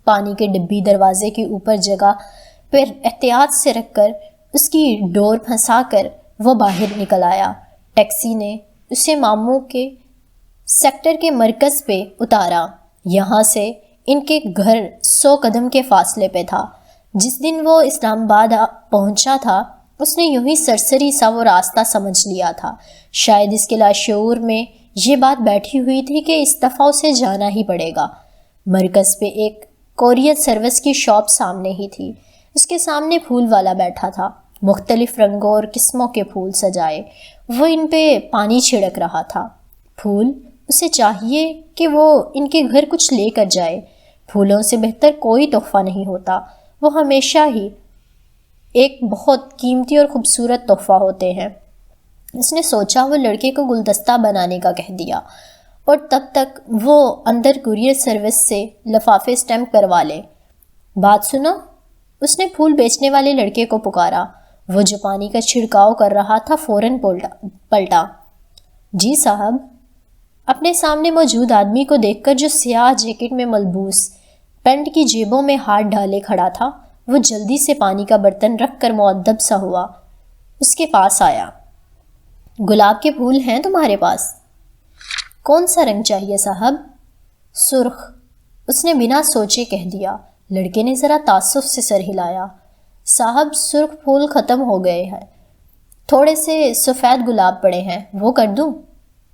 پانی کے ڈبی دروازے کے اوپر جگہ پر احتیاط سے رکھ کر اس کی ڈور پھنسا کر وہ باہر نکل آیا۔ ٹیکسی نے اسے ماموں کے سیکٹر کے مرکز پہ اتارا۔ یہاں سے ان کے گھر 100 قدم کے فاصلے پہ تھا۔ جس دن وہ اسلام آباد پہنچا تھا، اس نے یوں ہی سرسری سا وہ راستہ سمجھ لیا تھا۔ شاید اس کے لاشعور میں یہ بات بیٹھی ہوئی تھی کہ اس دفعہ اسے جانا ہی پڑے گا۔ مرکز پہ ایک کوریئر سروس کی شاپ سامنے ہی تھی۔ اس کے سامنے پھول والا بیٹھا تھا، مختلف رنگوں اور قسموں کے پھول سجائے۔ وہ ان پہ پانی چھڑک رہا تھا۔ پھول، اسے چاہیے کہ وہ ان کے گھر کچھ لے کر جائے۔ پھولوں سے بہتر کوئی تحفہ نہیں ہوتا، وہ ہمیشہ ہی ایک بہت قیمتی اور خوبصورت تحفہ ہوتے ہیں۔ اس نے سوچا وہ لڑکے کو گلدستہ بنانے کا کہہ دیا، اور تب تک وہ اندر کوریئر سروس سے لفافے اسٹیمپ کروا لے۔ بات سنو، اس نے پھول بیچنے والے لڑکے کو پکارا۔ وہ جو پانی کا چھڑکاؤ کر رہا تھا فوراً پلٹا۔ جی صاحب۔ اپنے سامنے موجود آدمی کو دیکھ کر جو سیاہ جیکٹ میں ملبوس پینٹ کی جیبوں میں ہاتھ ڈالے کھڑا تھا، وہ جلدی سے پانی کا برتن رکھ کر مؤدب سا ہوا، اس کے پاس آیا۔ گلاب کے پھول ہیں تمہارے پاس؟ کون سا رنگ چاہیے صاحب؟ سرخ، اس نے بنا سوچے کہہ دیا۔ لڑکے نے ذرا تعصب سے سر ہلایا۔ صاحب سرخ پھول ختم ہو گئے ہیں، تھوڑے سے سفید گلاب پڑے ہیں، وہ کر دوں؟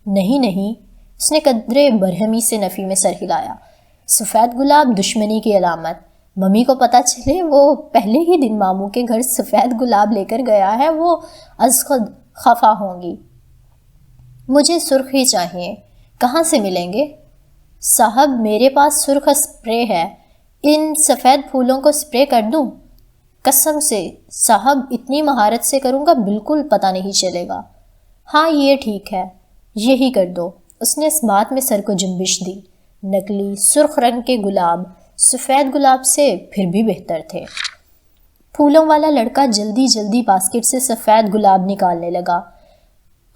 نہیں، اس نے قدرے برہمی سے نفی میں سر ہلایا۔ سفید گلاب دشمنی کی علامت، ممی کو پتہ چلے وہ پہلے ہی دن ماموں کے گھر سفید گلاب لے کر گیا ہے، وہ از خود خفا ہوں گی۔ مجھے سرخ ہی چاہیے، کہاں سے ملیں گے؟ صاحب میرے پاس سرخ اسپرے ہے، ان سفید پھولوں کو اسپرے کر دوں؟ قسم سے صاحب اتنی مہارت سے کروں گا بالکل پتہ نہیں چلے گا۔ ہاں یہ ٹھیک ہے، یہی کر دو۔ اس نے اس بات میں سر کو جنبش دی۔ نقلی سرخ رنگ کے گلاب سفید گلاب سے پھر بھی بہتر تھے۔ پھولوں والا لڑکا جلدی باسکٹ سے سفید گلاب نکالنے لگا۔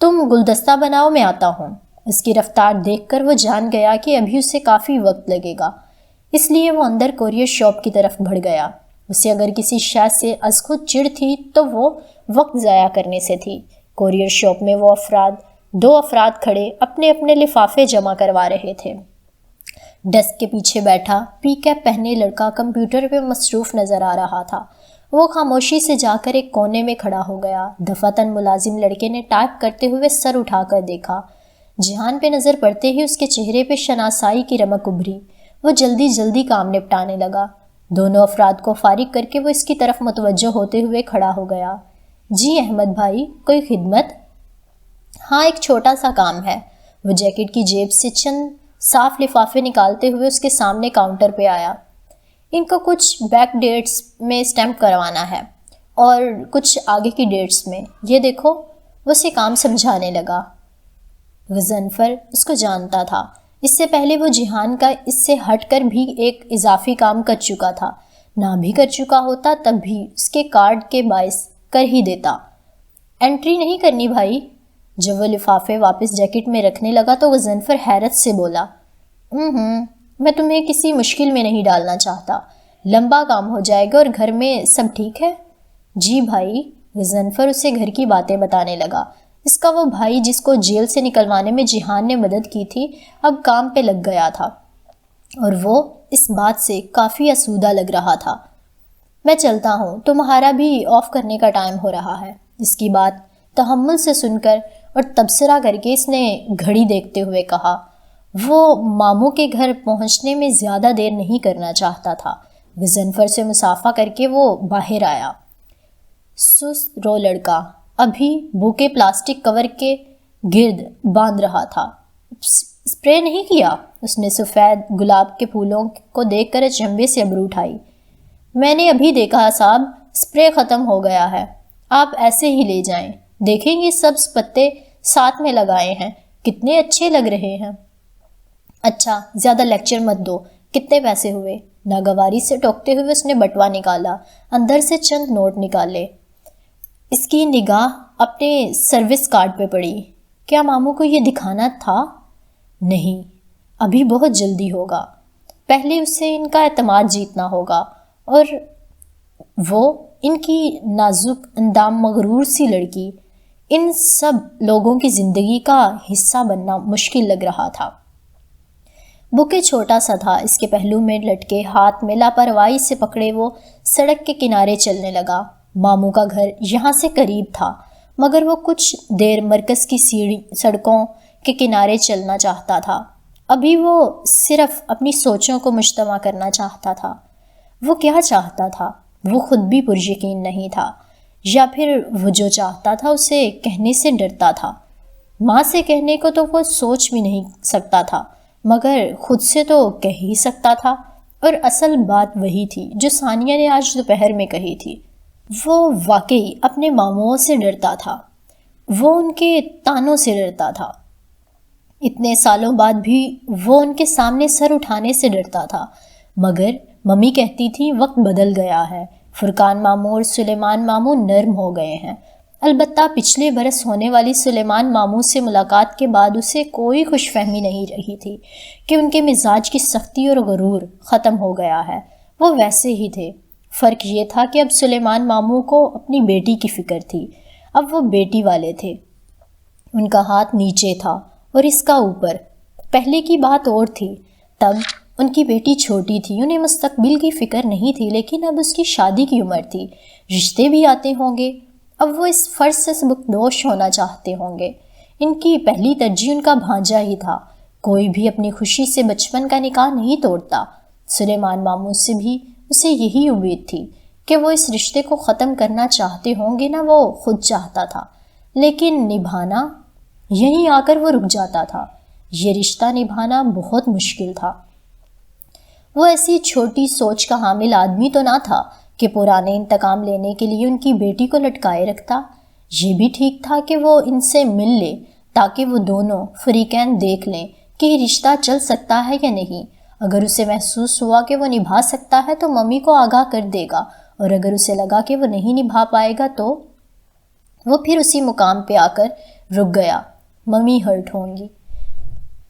تم گلدستہ بناؤ، میں آتا ہوں۔ اس کی رفتار دیکھ کر وہ جان گیا کہ ابھی اسے کافی وقت لگے گا، اس لیے وہ اندر کوریئر شاپ کی طرف بڑھ گیا۔ اسے اگر کسی شے سے از خود چڑ تھی تو وہ وقت ضائع کرنے سے تھی۔ کوریئر شاپ میں وہ 2 افراد کھڑے اپنے اپنے لفافے جمع کروا رہے تھے۔ ڈیسک کے پیچھے بیٹھا پی کیپ پہنے لڑکا کمپیوٹر پہ مصروف نظر آ رہا تھا۔ وہ خاموشی سے جا کر ایک کونے میں کھڑا ہو گیا۔ دفعتاً ملازم لڑکے نے ٹائپ کرتے ہوئے سر اٹھا کر دیکھا۔ جہان پہ نظر پڑتے ہی اس کے چہرے پہ شناسائی کی رمق ابھری۔ وہ جلدی کام نپٹانے لگا۔ دونوں افراد کو فارغ کر کے وہ اس کی طرف متوجہ ہوتے ہوئے کھڑا ہو گیا۔ جی احمد بھائی، کوئی خدمت؟ ہاں، ایک چھوٹا سا کام ہے۔ وہ جیکٹ کی جیب سے چند صاف لفافے نکالتے ہوئے اس کے سامنے کاؤنٹر پہ آیا۔ ان کو کچھ بیک ڈیٹس میں اسٹیمپ کروانا ہے اور کچھ آگے کی ڈیٹس میں۔ یہ دیکھو، وہ اسے کام سمجھانے لگا۔ غضنفر اس کو جانتا تھا۔ اس سے پہلے وہ جہان کا اس سے ہٹ کر بھی ایک اضافی کام کر چکا تھا۔ نہ بھی کر چکا ہوتا تب بھی اس کے کارڈ کے باعث کر ہی دیتا۔ انٹری نہیں کرنی بھائی؟ جب وہ لفافے واپس جیکٹ میں رکھنے لگا تو غضنفر حیرت سے بولا، میں تمہیں کسی مشکل میں نہیں ڈالنا چاہتا۔ لمبا کام ہو جائے گا اور گھر میں سب ٹھیک ہے؟ جی بھائی۔ غضنفر اسے گھر کی باتیں بتانے لگا۔ اس کا وہ بھائی جس کو جیل سے نکلوانے میں جہان نے مدد کی تھی اب کام پہ لگ گیا تھا اور وہ اس بات سے کافی آسودہ لگ رہا تھا۔ میں چلتا ہوں، تمہارا بھی آف کرنے کا ٹائم ہو رہا ہے۔ اس کی بات تحمل سے سن کر اور تبصرہ کر کے اس نے گھڑی دیکھتے ہوئے کہا۔ وہ ماموں کے گھر پہنچنے میں زیادہ دیر نہیں کرنا چاہتا تھا۔ غضنفر سے مصافحہ کر کے وہ باہر آیا۔ سست رو لڑکا ابھی بوکے پلاسٹک کور کے گرد باندھ رہا تھا۔ اسپرے نہیں کیا؟ اس نے سفید گلاب کے پھولوں کو دیکھ کر اچنبھے سے ابرو اٹھائی۔ میں نے ابھی دیکھا صاحب، اسپرے ختم ہو گیا ہے، آپ ایسے ہی لے جائیں۔ دیکھیں گے سبز پتے ساتھ میں لگائے ہیں، کتنے اچھے لگ رہے ہیں۔ اچھا، زیادہ لیکچر مت دو، کتنے پیسے ہوئے؟ ناگواری سے ٹوکتے ہوئے اس نے بٹوا نکالا، اندر سے چند نوٹ نکالے۔ اس کی نگاہ اپنے سروس کارڈ پہ پڑی۔ کیا ماموں کو یہ دکھانا تھا؟ نہیں، ابھی بہت جلدی ہوگا۔ پہلے اسے ان کا اعتماد جیتنا ہوگا اور وہ ان کی نازک اندام مغرور سی لڑکی ان سب لوگوں کی زندگی کا حصہ بننا مشکل لگ رہا تھا۔ بوکے چھوٹا سا تھا، اس کے پہلو میں لٹکے ہاتھ میں لاپرواہی سے پکڑے وہ سڑک کے کنارے چلنے لگا۔ ماموں کا گھر یہاں سے قریب تھا مگر وہ کچھ دیر مرکز کی سڑکوں کے کنارے چلنا چاہتا تھا۔ ابھی وہ صرف اپنی سوچوں کو مجتمع کرنا چاہتا تھا۔ وہ کیا چاہتا تھا؟ وہ خود بھی پریقین نہیں تھا، یا پھر وہ جو چاہتا تھا اسے کہنے سے ڈرتا تھا۔ ماں سے کہنے کو تو وہ سوچ بھی نہیں سکتا تھا مگر خود سے تو کہہ ہی سکتا تھا، اور اصل بات وہی تھی جو ثانیہ نے آج دوپہر میں کہی تھی۔ وہ واقعی اپنے ماموں سے ڈرتا تھا، وہ ان کے تانوں سے ڈرتا تھا۔ اتنے سالوں بعد بھی وہ ان کے سامنے سر اٹھانے سے ڈرتا تھا، مگر ممی کہتی تھی وقت بدل گیا ہے، فرقان ماموں اور سلیمان ماموں نرم ہو گئے ہیں۔ البتہ پچھلے برس ہونے والی سلیمان ماموں سے ملاقات کے بعد اسے کوئی خوش فہمی نہیں رہی تھی کہ ان کے مزاج کی سختی اور غرور ختم ہو گیا ہے، وہ ویسے ہی تھے۔ فرق یہ تھا کہ اب سلیمان ماموں کو اپنی بیٹی کی فکر تھی، اب وہ بیٹی والے تھے۔ ان کا ہاتھ نیچے تھا اور اس کا اوپر۔ پہلے کی بات اور تھی، تب ان کی بیٹی چھوٹی تھی، انہیں مستقبل کی فکر نہیں تھی، لیکن اب اس کی شادی کی عمر تھی، رشتے بھی آتے ہوں گے، اب وہ اس فرض سے سبکدوش ہونا چاہتے ہوں گے۔ ان کی پہلی ترجیح ان کا بھانجا ہی تھا، کوئی بھی اپنی خوشی سے بچپن کا نکاح نہیں توڑتا۔ سلیمان ماموں سے بھی اسے یہی امید تھی کہ وہ اس رشتے کو ختم کرنا چاہتے ہوں گے، نہ وہ خود چاہتا تھا، لیکن نبھانا، یہیں آ کر وہ رک جاتا تھا۔ یہ رشتہ نبھانا بہت مشکل تھا۔ وہ ایسی چھوٹی سوچ کا حامل آدمی تو نہ تھا کہ پرانے انتقام لینے کے لیے ان کی بیٹی کو لٹکائے رکھتا۔ یہ بھی ٹھیک تھا کہ وہ ان سے مل لے تاکہ وہ دونوں فریقین دیکھ لیں کہ یہ رشتہ چل سکتا ہے یا نہیں۔ اگر اسے محسوس ہوا کہ وہ نبھا سکتا ہے تو ممی کو آگاہ کر دے گا، اور اگر اسے لگا کہ وہ نہیں نبھا پائے گا تو وہ پھر اسی مقام پہ آ کر رک گیا۔ ممی ہرٹ ہوں گی،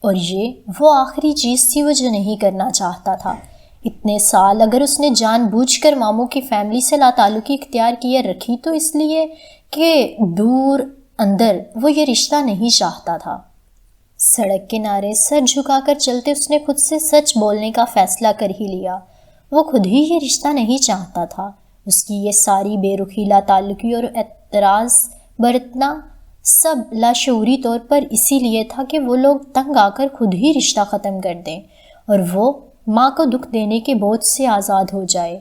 اور یہ وہ آخری چیز تھی وہ جو نہیں کرنا چاہتا تھا۔ اتنے سال اگر اس نے جان بوجھ کر ماموں کی فیملی سے لا تعلقی اختیار کیے رکھی تو اس لیے کہ دور اندر وہ یہ رشتہ نہیں چاہتا تھا۔ سڑک کنارے سر جھکا کر چلتے اس نے خود سے سچ بولنے کا فیصلہ کر ہی لیا۔ وہ خود ہی یہ رشتہ نہیں چاہتا تھا۔ اس کی یہ ساری بے رخی، لا تعلقی اور اعتراض برتنا سب لاشعوری طور پر اسی لیے تھا کہ وہ لوگ تنگ آ کر خود ہی رشتہ ختم کر دیں اور وہ ماں کو دکھ دینے کے بوجھ سے آزاد ہو جائے۔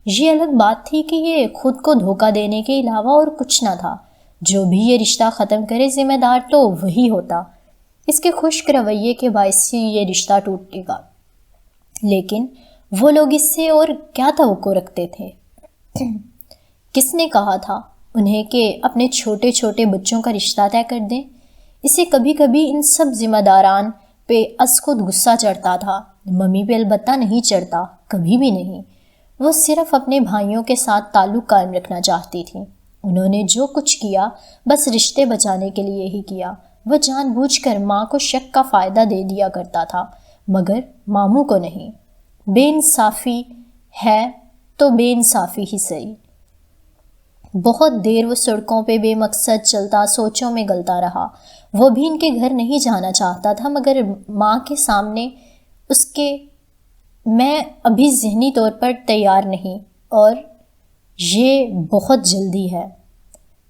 یہ الگ بات تھی کہ یہ خود کو دھوکہ دینے کے علاوہ اور کچھ نہ تھا۔ جو بھی یہ رشتہ ختم کرے ذمہ دار تو وہی ہوتا۔ اس کے خشک رویے کے باعث ہی یہ رشتہ ٹوٹے گا۔ لیکن وہ لوگ اس سے اور کیا توقع رکھتے تھے؟ کس نے کہا تھا انہیں کہ اپنے چھوٹے چھوٹے بچوں کا رشتہ طے کر دیں؟ اسے کبھی کبھی ان سب ذمہ داران پہ از خود غصہ چڑھتا تھا۔ ممی پہ البتہ نہیں چڑھتا، کبھی بھی نہیں۔ وہ صرف اپنے بھائیوں کے ساتھ تعلق قائم رکھنا چاہتی تھی۔ انہوں نے جو کچھ کیا بس رشتے بچانے کے لیے ہی کیا۔ وہ جان بوجھ کر ماں کو شک کا فائدہ دے دیا کرتا تھا، مگر ماموں کو نہیں۔ بے انصافی ہے تو بے انصافی ہی صحیح۔ بہت دیر وہ سڑکوں پہ بے مقصد چلتا، سوچوں میں گلتا رہا۔ وہ بھی ان کے گھر نہیں جانا چاہتا تھا، مگر ماں کے سامنے اس کے میں ابھی ذہنی طور پر تیار نہیں، اور یہ بہت جلدی ہے۔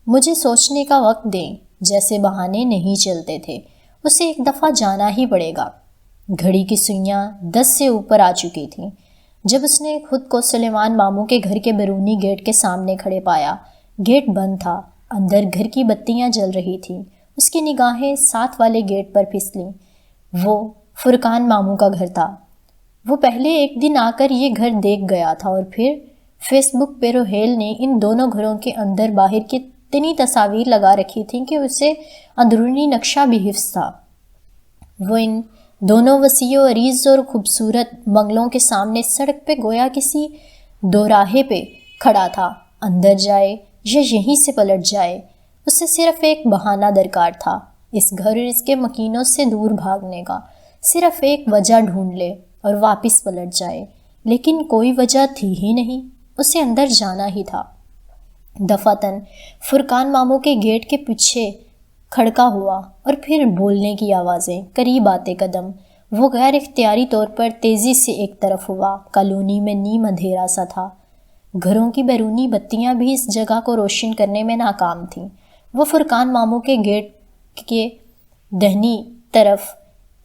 مجھے سوچنے کا وقت دیں جیسے بہانے نہیں چلتے تھے۔ اسے ایک دفعہ جانا ہی پڑے گا۔ گھڑی کی سوئیاں 10 سے اوپر آ چکی تھیں جب اس نے خود کو سلیمان ماموں کے گھر کے بیرونی گیٹ کے سامنے کھڑے پایا۔ گیٹ بند تھا، اندر گھر کی بتیاں جل رہی تھیں۔ اس کی نگاہیں ساتھ والے گیٹ پر پھسلیں۔ وہ فرقان ماموں کا گھر تھا۔ وہ پہلے ایک دن آ کر یہ گھر دیکھ گیا تھا، اور پھر فیس بک پہ روہیل نے ان دونوں گھروں کے اندر باہر کی اتنی تصاویر لگا رکھی تھیں کہ اسے اندرونی نقشہ بھی حفظ تھا۔ وہ ان دونوں وسیع و عریض اور خوبصورت بنگلوں کے سامنے سڑک پہ گویا کسی دوراہے پہ کھڑا تھا۔ اندر جائے یا یہیں سے پلٹ جائے، اسے صرف ایک بہانہ درکار تھا، اس گھر اور اس کے مکینوں سے دور بھاگنے کا۔ صرف ایک وجہ ڈھونڈ لے اور واپس پلٹ جائے، لیکن کوئی وجہ تھی ہی نہیں۔ اسے اندر جانا ہی تھا۔ دفعتاً فرقان ماموں کے گیٹ کے پیچھے کھڑکا ہوا، اور پھر بولنے کی آوازیں، قریب آتے قدم۔ وہ غیر اختیاری طور پر تیزی سے ایک طرف ہوا۔ کالونی میں نیم اندھیرا سا تھا۔ گھروں کی بیرونی بتیاں بھی اس جگہ کو روشن کرنے میں ناکام تھیں۔ وہ فرقان ماموں کے گیٹ کے دہنی طرف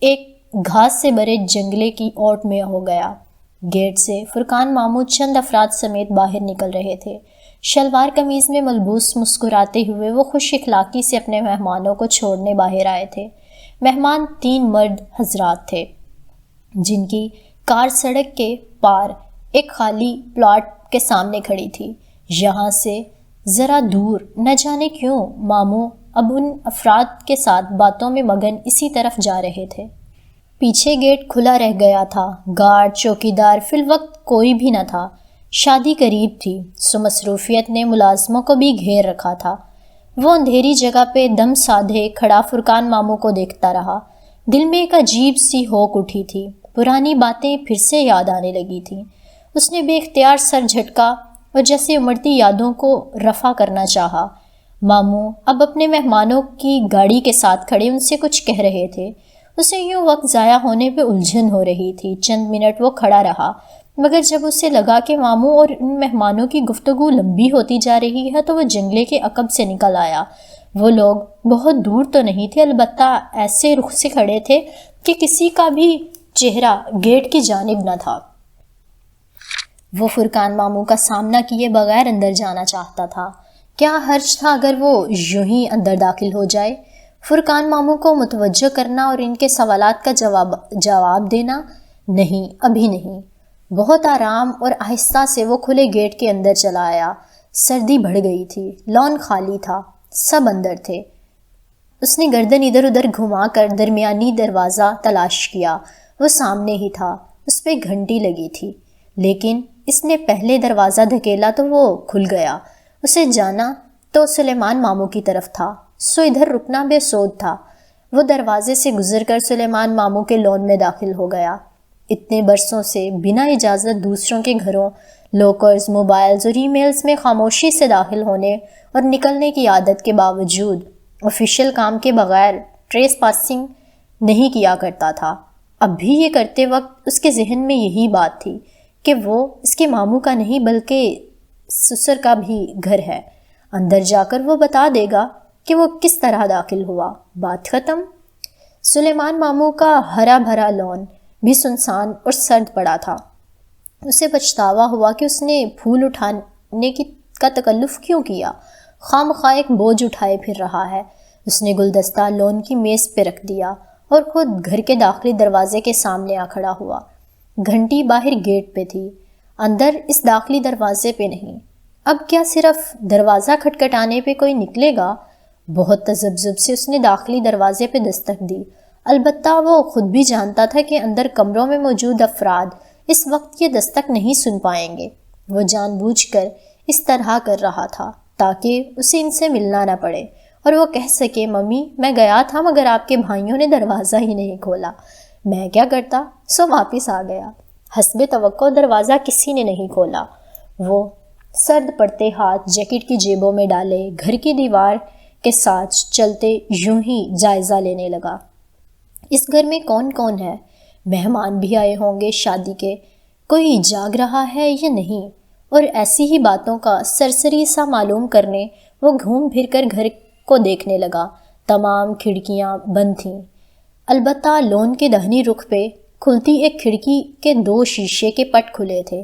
ایک گھاس سے بھرے جنگلے کی اوٹ میں ہو گیا۔ گیٹ سے فرقان ماموں چند افراد سمیت باہر نکل رہے تھے۔ شلوار قمیض میں ملبوس مسکراتے ہوئے وہ خوش اخلاقی سے اپنے مہمانوں کو چھوڑنے باہر آئے تھے۔ مہمان 3 مرد حضرات تھے جن کی کار سڑک کے پار ایک خالی پلاٹ کے سامنے کھڑی تھی۔ یہاں سے ذرا دور، نہ جانے کیوں، ماموں اب ان افراد کے ساتھ باتوں میں مگن اسی طرف جا رہے تھے۔ پیچھے گیٹ کھلا رہ گیا تھا۔ گارڈ، چوکیدار فی الوقت کوئی بھی نہ تھا۔ شادی قریب تھی، سو مصروفیت نے ملازموں کو بھی گھیر رکھا تھا۔ وہ اندھیری جگہ پہ دم سادھے کھڑا فرقان ماموں کو دیکھتا رہا۔ دل میں ایک عجیب سی ہوک اٹھی تھی۔ پرانی باتیں پھر سے یاد آنے لگی تھیں۔ اس نے بے اختیار سر جھٹکا اور جیسے امڑتی یادوں کو رفع کرنا چاہا۔ ماموں اب اپنے مہمانوں کی گاڑی کے ساتھ کھڑے ان سے کچھ کہہ رہے تھے۔ اسے یوں وقت ضائع ہونے پہ الجھن ہو رہی تھی۔ چند منٹ وہ کھڑا رہا، مگر جب اسے لگا کہ ماموں اور ان مہمانوں کی گفتگو لمبی ہوتی جا رہی ہے تو وہ جنگلے کے عقب سے نکل آیا۔ وہ لوگ بہت دور تو نہیں تھے، البتہ ایسے رخ سے کھڑے تھے کہ کسی کا بھی چہرہ گیٹ کی جانب نہ تھا۔ وہ فرقان ماموں کا سامنا کیے بغیر اندر جانا چاہتا تھا۔ کیا حرج تھا اگر وہ یوں ہی اندر داخل ہو جائے؟ فرقان ماموں کو متوجہ کرنا اور ان کے سوالات کا جواب دینا؟ نہیں، ابھی نہیں۔ بہت آرام اور آہستہ سے وہ کھلے گیٹ کے اندر چلا آیا۔ سردی بڑھ گئی تھی، لان خالی تھا، سب اندر تھے۔ اس نے گردن ادھر ادھر گھما کر درمیانی دروازہ تلاش کیا۔ وہ سامنے ہی تھا، اس پہ گھنٹی لگی تھی، لیکن اس نے پہلے دروازہ دھکیلا تو وہ کھل گیا۔ اسے جانا تو سلیمان ماموں کی طرف تھا، سو ادھر رکنا بے سود تھا۔ وہ دروازے سے گزر کر سلیمان ماموں کے لان میں داخل ہو گیا۔ اتنے برسوں سے بنا اجازت دوسروں کے گھروں، لوکرز، موبائلز اور ای میلز میں خاموشی سے داخل ہونے اور نکلنے کی عادت کے باوجود آفیشیل کام کے بغیر ٹریس پاسنگ نہیں کیا کرتا تھا۔ اب بھی یہ کرتے وقت اس کے ذہن میں یہی بات تھی کہ وہ اس کے ماموں کا نہیں بلکہ سسر کا بھی گھر ہے۔ اندر جا کر وہ بتا دے گا کہ وہ کس طرح داخل ہوا۔ بات ختم۔ سلیمان ماموں کا ہرا بھرا لان بھی سنسان اور سرد پڑا تھا۔ اسے پچھتاوا ہوا کہ اس نے پھول اٹھانے کا تکلف کیوں کیا، خواہ ایک بوجھ اٹھائے پھر رہا ہے۔ اس نے گلدستہ لون کی میز پہ رکھ دیا اور خود گھر کے داخلی دروازے کے سامنے آ کھڑا ہوا۔ گھنٹی باہر گیٹ پہ تھی، اندر اس داخلی دروازے پہ نہیں۔ اب کیا صرف دروازہ کھٹکھٹانے پہ کوئی نکلے گا؟ بہت تذبذب سے اس نے داخلی دروازے پہ دستک دی۔ البتہ وہ خود بھی جانتا تھا کہ اندر کمروں میں موجود افراد اس وقت یہ دستک نہیں سن پائیں گے۔ وہ جان بوجھ کر اس طرح کر رہا تھا تاکہ اسے ان سے ملنا نہ پڑے اور وہ کہہ سکے، ممی میں گیا تھا مگر آپ کے بھائیوں نے دروازہ ہی نہیں کھولا، میں کیا کرتا، سو واپس آ گیا۔ حسب توقع دروازہ کسی نے نہیں کھولا۔ وہ سرد پڑتے ہاتھ جیکٹ کی جیبوں میں ڈالے گھر کی دیوار کے ساتھ چلتے یوں ہی جائزہ لینے لگا۔ اس گھر میں کون کون ہے؟ مہمان بھی آئے ہوں گے شادی کے، کوئی جاگ رہا ہے یا نہیں؟ اور ایسی ہی باتوں کا سرسری سا معلوم کرنے وہ گھوم پھر کر گھر کو دیکھنے لگا۔ تمام کھڑکیاں بند تھیں، البتہ لون کے دہنی رخ پہ کھلتی ایک کھڑکی کے 2 شیشے کے پٹ کھلے تھے۔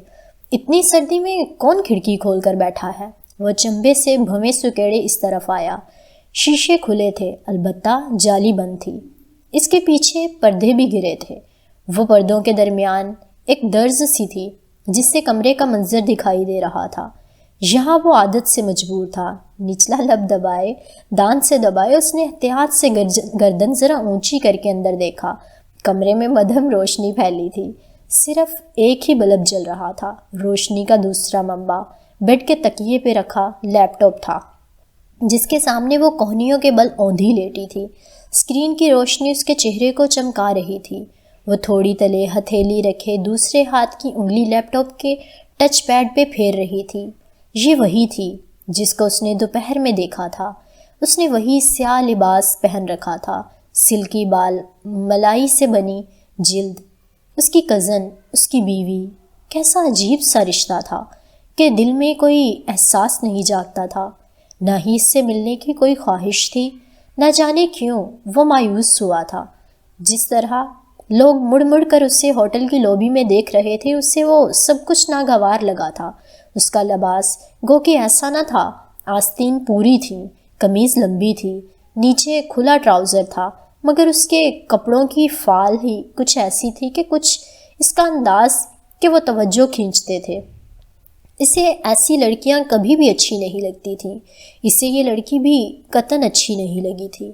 اتنی سردی میں کون کھڑکی کھول کر بیٹھا ہے؟ وہ چمبے سے بھویں سکیڑے اس طرف آیا۔ شیشے کھلے تھے، البتہ جالی بند تھی۔ اس کے پیچھے پردے بھی گرے تھے۔ وہ پردوں کے درمیان ایک درز سی تھی جس سے کمرے کا منظر دکھائی دے رہا تھا۔ یہاں وہ عادت سے مجبور تھا۔ نچلا لب دبائے، دانت سے دبائے، اس نے احتیاط سے گردن ذرا اونچی کر کے اندر دیکھا۔ کمرے میں مدھم روشنی پھیلی تھی، صرف ایک ہی بلب جل رہا تھا۔ روشنی کا دوسرا منبع بیڈ کے تکیے پہ رکھا لیپ ٹاپ تھا جس کے سامنے وہ کوہنیوں کے بل اوندھی لیٹی تھی۔ اسکرین کی روشنی اس کے چہرے کو چمکا رہی تھی۔ وہ تھوڑی تلے ہتھیلی رکھے دوسرے ہاتھ کی انگلی لیپ ٹاپ کے ٹچ پیڈ پہ پھیر رہی تھی۔ یہ وہی تھی جس کو اس نے دوپہر میں دیکھا تھا۔ اس نے وہی سیاہ لباس پہن رکھا تھا، سلکی بال، ملائی سے بنی جلد۔ اس کی کزن، اس کی بیوی، کیسا عجیب سا رشتہ تھا کہ دل میں کوئی احساس نہیں جاگتا تھا، نہ ہی اس سے ملنے کی کوئی خواہش تھی۔ نہ جانے کیوں وہ مایوس ہوا تھا۔ جس طرح لوگ مڑ مڑ کر اسے ہوٹل کی لوبی میں دیکھ رہے تھے، اسے وہ سب کچھ ناگوار لگا تھا۔ اس کا لباس گو کہ ایسا نہ تھا۔ آستین پوری تھی، قمیض لمبی تھی، نیچے کھلا ٹراؤزر تھا، مگر اس کے کپڑوں کی فال ہی کچھ ایسی تھی کہ کچھ اس کا انداز کہ وہ توجہ کھینچتے تھے۔ اسے ایسی لڑکیاں کبھی بھی اچھی نہیں لگتی تھیں، اسے یہ لڑکی بھی قطعاً اچھی نہیں لگی تھی۔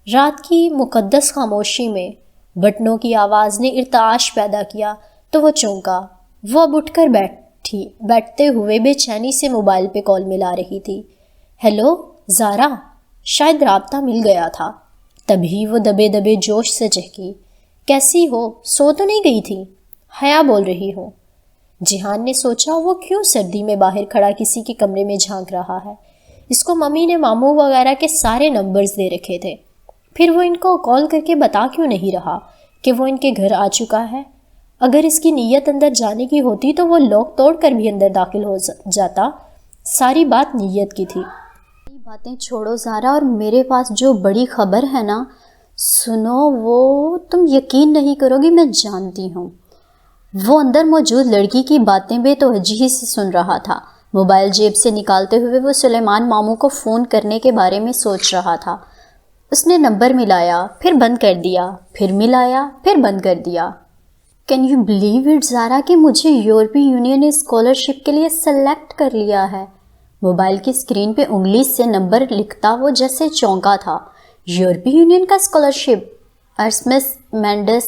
رات کی مقدس خاموشی میں بٹنوں کی آواز نے ارتعاش پیدا کیا تو وہ چونکا۔ وہ اب اٹھ کر بیٹھتے ہوئے بے چینی سے موبائل پہ کال ملا رہی تھی۔ ہیلو زارا، شاید رابطہ مل گیا تھا۔ تبھی وہ دبے دبے جوش سے چہکی، کیسی ہو؟ سو تو نہیں گئی تھی؟ حیا بول رہی ہوں۔ جہان نے سوچا وہ کیوں سردی میں باہر کھڑا کسی کے کمرے میں جھانک رہا ہے۔ اس کو ممی نے ماموں وغیرہ کے سارے نمبرز دے رکھے تھے، پھر وہ ان کو کال کر کے بتا کیوں نہیں رہا کہ وہ ان کے گھر آ چکا ہے؟ اگر اس کی نیت اندر جانے کی ہوتی تو وہ لوک توڑ کر بھی اندر داخل ہو جاتا۔ ساری بات نیت کی تھی۔ باتیں چھوڑو زارا، اور میرے پاس جو بڑی خبر ہے نا، سنو، وہ تم یقین نہیں کرو گی، میں جانتی ہوں۔ وہ اندر موجود لڑکی کی باتیں بے توجہی سے سن رہا تھا۔ موبائل جیب سے نکالتے ہوئے وہ سلیمان ماموں کو فون کرنے کے بارے میں سوچ رہا تھا۔ اس نے نمبر ملایا، پھر بند کر دیا، پھر ملایا، پھر بند کر دیا۔ کین یو بلیو اٹ زارا کہ مجھے یورپی یونین نے اسکالرشپ کے لیے سلیکٹ کر لیا ہے؟ موبائل کی اسکرین پہ انگلی سے نمبر لکھتا وہ جیسے چونکا تھا۔ یورپی یونین کا اسکالرشپ، ارسمس مینڈس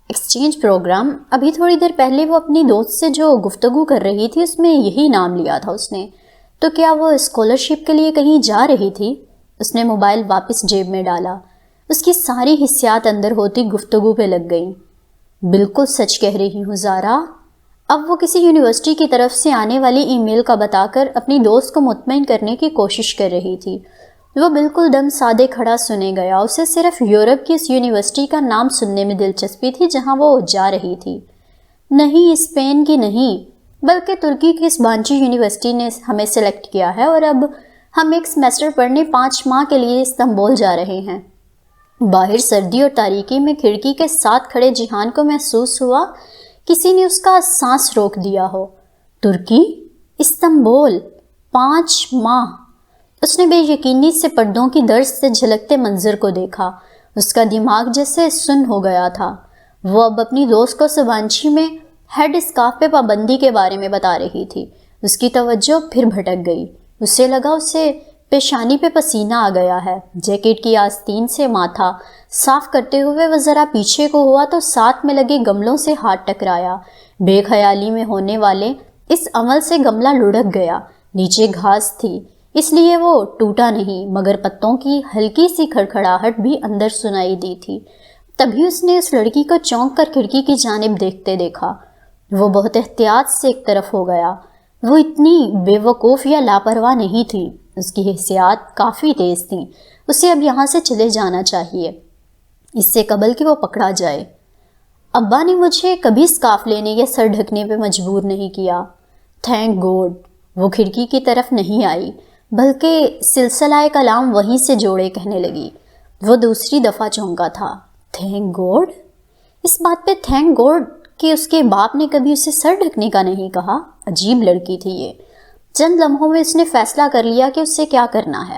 ایکسچینج پروگرام۔ ابھی تھوڑی دیر پہلے وہ اپنی دوست سے جو گفتگو کر رہی تھی اس میں یہی نام لیا تھا اس نے۔ تو کیا وہ اسکالرشپ کے لیے کہیں جا رہی تھی؟ اس نے موبائل واپس جیب میں ڈالا۔ اس کی ساری حسیات اندر ہوتی گفتگو پہ لگ گئیں۔ بالکل سچ کہہ رہی ہوں زارا۔ اب وہ کسی یونیورسٹی کی طرف سے آنے والی ای میل کا بتا کر اپنی دوست کو مطمئن کرنے کی کوشش کر رہی تھی۔ وہ بالکل دم سادے کھڑا سنے گیا۔ اسے صرف یورپ کی اس یونیورسٹی کا نام سننے میں دلچسپی تھی جہاں وہ جا رہی تھی۔ نہیں اسپین کی نہیں، بلکہ ترکی کی اس بانچی یونیورسٹی نے ہمیں سلیکٹ کیا ہے، اور اب ہم ایک سیمسٹر پڑھنے 5 ماہ کے لیے استنبول جا رہے ہیں۔ باہر سردی اور تاریکی میں کھڑکی کے ساتھ کھڑے جہان کو محسوس ہوا کسی نے اس کا سانس روک دیا ہو۔ ترکی، استنبول، 5 ماہ۔ اس نے بے یقینی سے پردوں کی درد سے جھلکتے منظر کو دیکھا۔ اس کا دماغ جیسے سن ہو گیا تھا۔ وہ اب اپنی دوست کو سوانچی میں ہیڈ اسکارف پہ پابندی کے بارے میں بتا رہی تھی۔ اس کی توجہ پھر بھٹک گئی۔ اسے لگا اسے پیشانی پہ پسینہ آ گیا ہے۔ جیکٹ کی آستین سے ماتھا صاف کرتے ہوئے وہ ذرا پیچھے کو ہوا تو ساتھ میں لگے گملوں سے ہاتھ ٹکرایا۔ بے خیالی میں ہونے والے اس عمل سے گملہ لڑک گیا۔ نیچے گھاس تھی، اس لیے وہ ٹوٹا نہیں، مگر پتوں کی ہلکی سی کھڑکھڑاہٹ بھی اندر سنائی دی تھی۔ تبھی اس نے اس لڑکی کو چونک کر کھڑکی کی جانب دیکھتے دیکھا۔ وہ بہت احتیاط سے ایک طرف ہو گیا۔ وہ اتنی بے وقوف یا لاپرواہ نہیں تھی۔ اس کی حسیات کافی تیز تھیں۔ اسے اب یہاں سے چلے جانا چاہیے، اس سے قبل کہ وہ پکڑا جائے۔ ابا نے مجھے کبھی اسکارف لینے یا سر ڈھکنے پہ مجبور نہیں کیا۔ Thank God. وہ کھڑکی کی طرف نہیں آئی، بلکہ سلسلہ کلام وہیں سے جوڑے کہنے لگی۔ وہ دوسری دفعہ چونکا تھا۔ Thank good? اس بات پہ تھینک گوڈ کہ اس کے باپ نے کبھی اسے سر ڈھکنے کا نہیں کہا۔ عجیب لڑکی تھی یہ۔ چند لمحوں میں اس نے فیصلہ کر لیا کہ اسے کیا کرنا ہے۔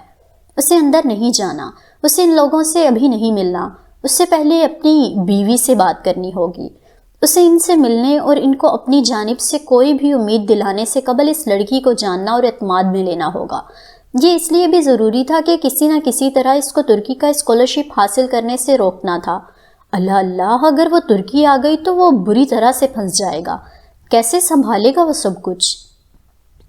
اسے اندر نہیں جانا، اسے ان لوگوں سے ابھی نہیں ملنا۔ اس سے پہلے اپنی بیوی سے بات کرنی ہوگی۔ اسے ان سے ملنے اور ان کو اپنی جانب سے کوئی بھی امید دلانے سے قبل اس لڑکی کو جاننا اور اعتماد میں لینا ہوگا۔ یہ اس لیے بھی ضروری تھا کہ کسی نہ کسی طرح اس کو ترکی کا اسکالرشپ حاصل کرنے سے روکنا تھا۔ اللہ اللہ، اگر وہ ترکی آ گئی تو وہ بری طرح سے پھنس جائے گا۔ کیسے سنبھالے گا وہ سب کچھ؟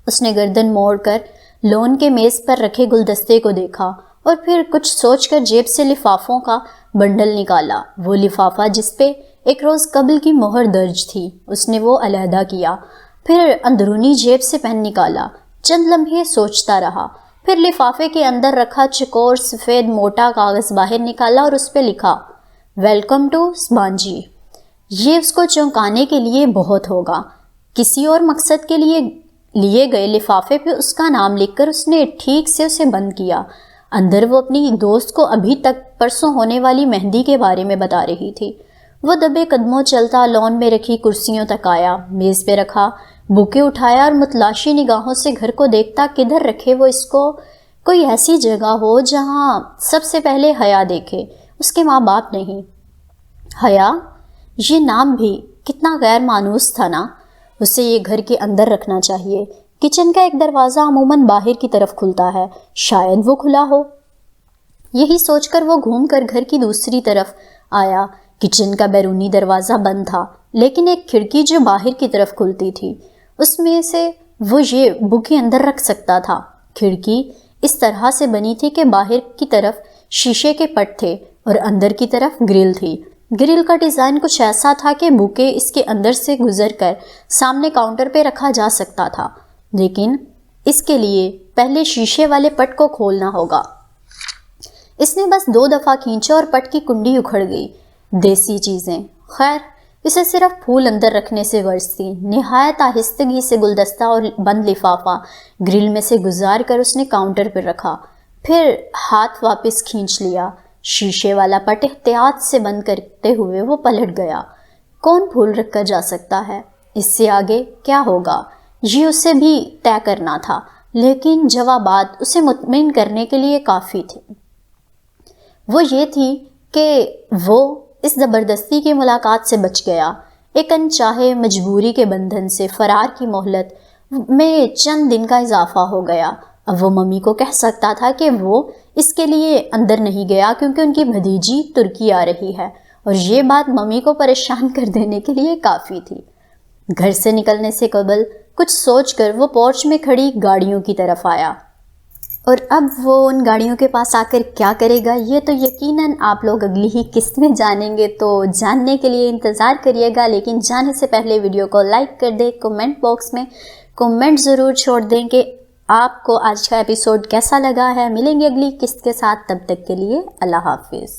اس نے گردن موڑ کر لون کے میز پر رکھے گلدستے کو دیکھا اور پھر کچھ سوچ کر جیب سے لفافوں کا بنڈل نکالا۔ وہ لفافہ جس پہ ایک روز قبل کی مہر درج تھی، اس نے وہ علیحدہ کیا۔ پھر اندرونی جیب سے پین نکالا۔ چند لمحے سوچتا رہا، پھر لفافے کے اندر رکھا چکور سفید موٹا کاغذ باہر نکالا اور اس پہ لکھا، ویلکم ٹو سبانجی۔ یہ اس کو چونکانے کے لیے بہت ہوگا۔ کسی اور مقصد کے لیے گئے لفافے پہ اس کا نام لکھ کر اس نے ٹھیک سے اسے بند کیا۔ اندر وہ اپنی دوست کو ابھی تک پرسوں ہونے والی مہندی کے بارے میں بتا رہی تھی۔ وہ دبے قدموں چلتا لون میں رکھی کرسیوں تک آیا، میز پہ رکھا بوکے اٹھایا اور متلاشی نگاہوں سے گھر کو دیکھتا کدھر رکھے وہ اس کو۔ کوئی ایسی جگہ ہو جہاں سب سے پہلے حیا دیکھے، اس کے ماں باپ نہیں۔ حیا، یہ نام بھی کتنا غیر مانوس تھا نا۔ اسے یہ گھر کے اندر رکھنا چاہیے۔ کچن کا ایک دروازہ عموماً باہر کی طرف کھلتا ہے، شاید وہ کھلا ہو۔ یہی سوچ کر وہ گھوم کر گھر کی دوسری طرف آیا۔ کچن کا بیرونی دروازہ بند تھا، لیکن ایک کھڑکی جو باہر کی طرف کھلتی تھی، اس میں سے وہ یہ بوکے اندر رکھ سکتا تھا۔ کھڑکی اس طرح سے بنی تھی کہ باہر کی طرف شیشے کے پٹ تھے اور اندر کی طرف گرل تھی۔ گرل کا ڈیزائن کچھ ایسا تھا کہ بوکے اس کے اندر سے گزر کر سامنے کاؤنٹر پہ رکھا جا سکتا تھا، لیکن اس کے لیے پہلے شیشے والے پٹ کو کھولنا ہوگا۔ اس نے بس 2 دفعہ کھینچا اور پٹ کی کنڈی اکھڑ گئی۔ دیسی چیزیں، خیر اسے صرف پھول اندر رکھنے سے غرض تھی۔ نہایت آہستگی سے گلدستہ اور بند لفافہ گرل میں سے گزار کر اس نے کاؤنٹر پر رکھا، پھر ہاتھ واپس کھینچ لیا۔ شیشے والا پٹ احتیاط سے بند کرتے ہوئے وہ پلٹ گیا۔ کون پھول رکھ کر جا سکتا ہے؟ اس سے آگے کیا ہوگا یہ اسے بھی طے کرنا تھا، لیکن جوابات اسے مطمئن کرنے کے لیے کافی تھے۔ وہ یہ تھی کہ وہ اس زبردستی کی ملاقات سے بچ گیا۔ ایک انچاہے مجبوری کے بندھن سے فرار کی مہلت میں چند دن کا اضافہ ہو گیا۔ اب وہ ممی کو کہہ سکتا تھا کہ وہ اس کے لیے اندر نہیں گیا کیونکہ ان کی بھتیجی ترکی آ رہی ہے، اور یہ بات ممی کو پریشان کر دینے کے لیے کافی تھی۔ گھر سے نکلنے سے قبل کچھ سوچ کر وہ پورچ میں کھڑی گاڑیوں کی طرف آیا، اور اب وہ ان گاڑیوں کے پاس آ کر کیا کرے گا یہ تو یقیناً آپ لوگ اگلی ہی قسط میں جانیں گے، تو جاننے کے لیے انتظار کریے گا۔ لیکن جانے سے پہلے ویڈیو کو لائک کر دیں، کومنٹ باکس میں کومنٹ ضرور چھوڑ دیں کہ آپ کو آج کا ایپیسوڈ کیسا لگا ہے۔ ملیں گے اگلی قسط کے ساتھ، تب تک کے لیے اللہ حافظ۔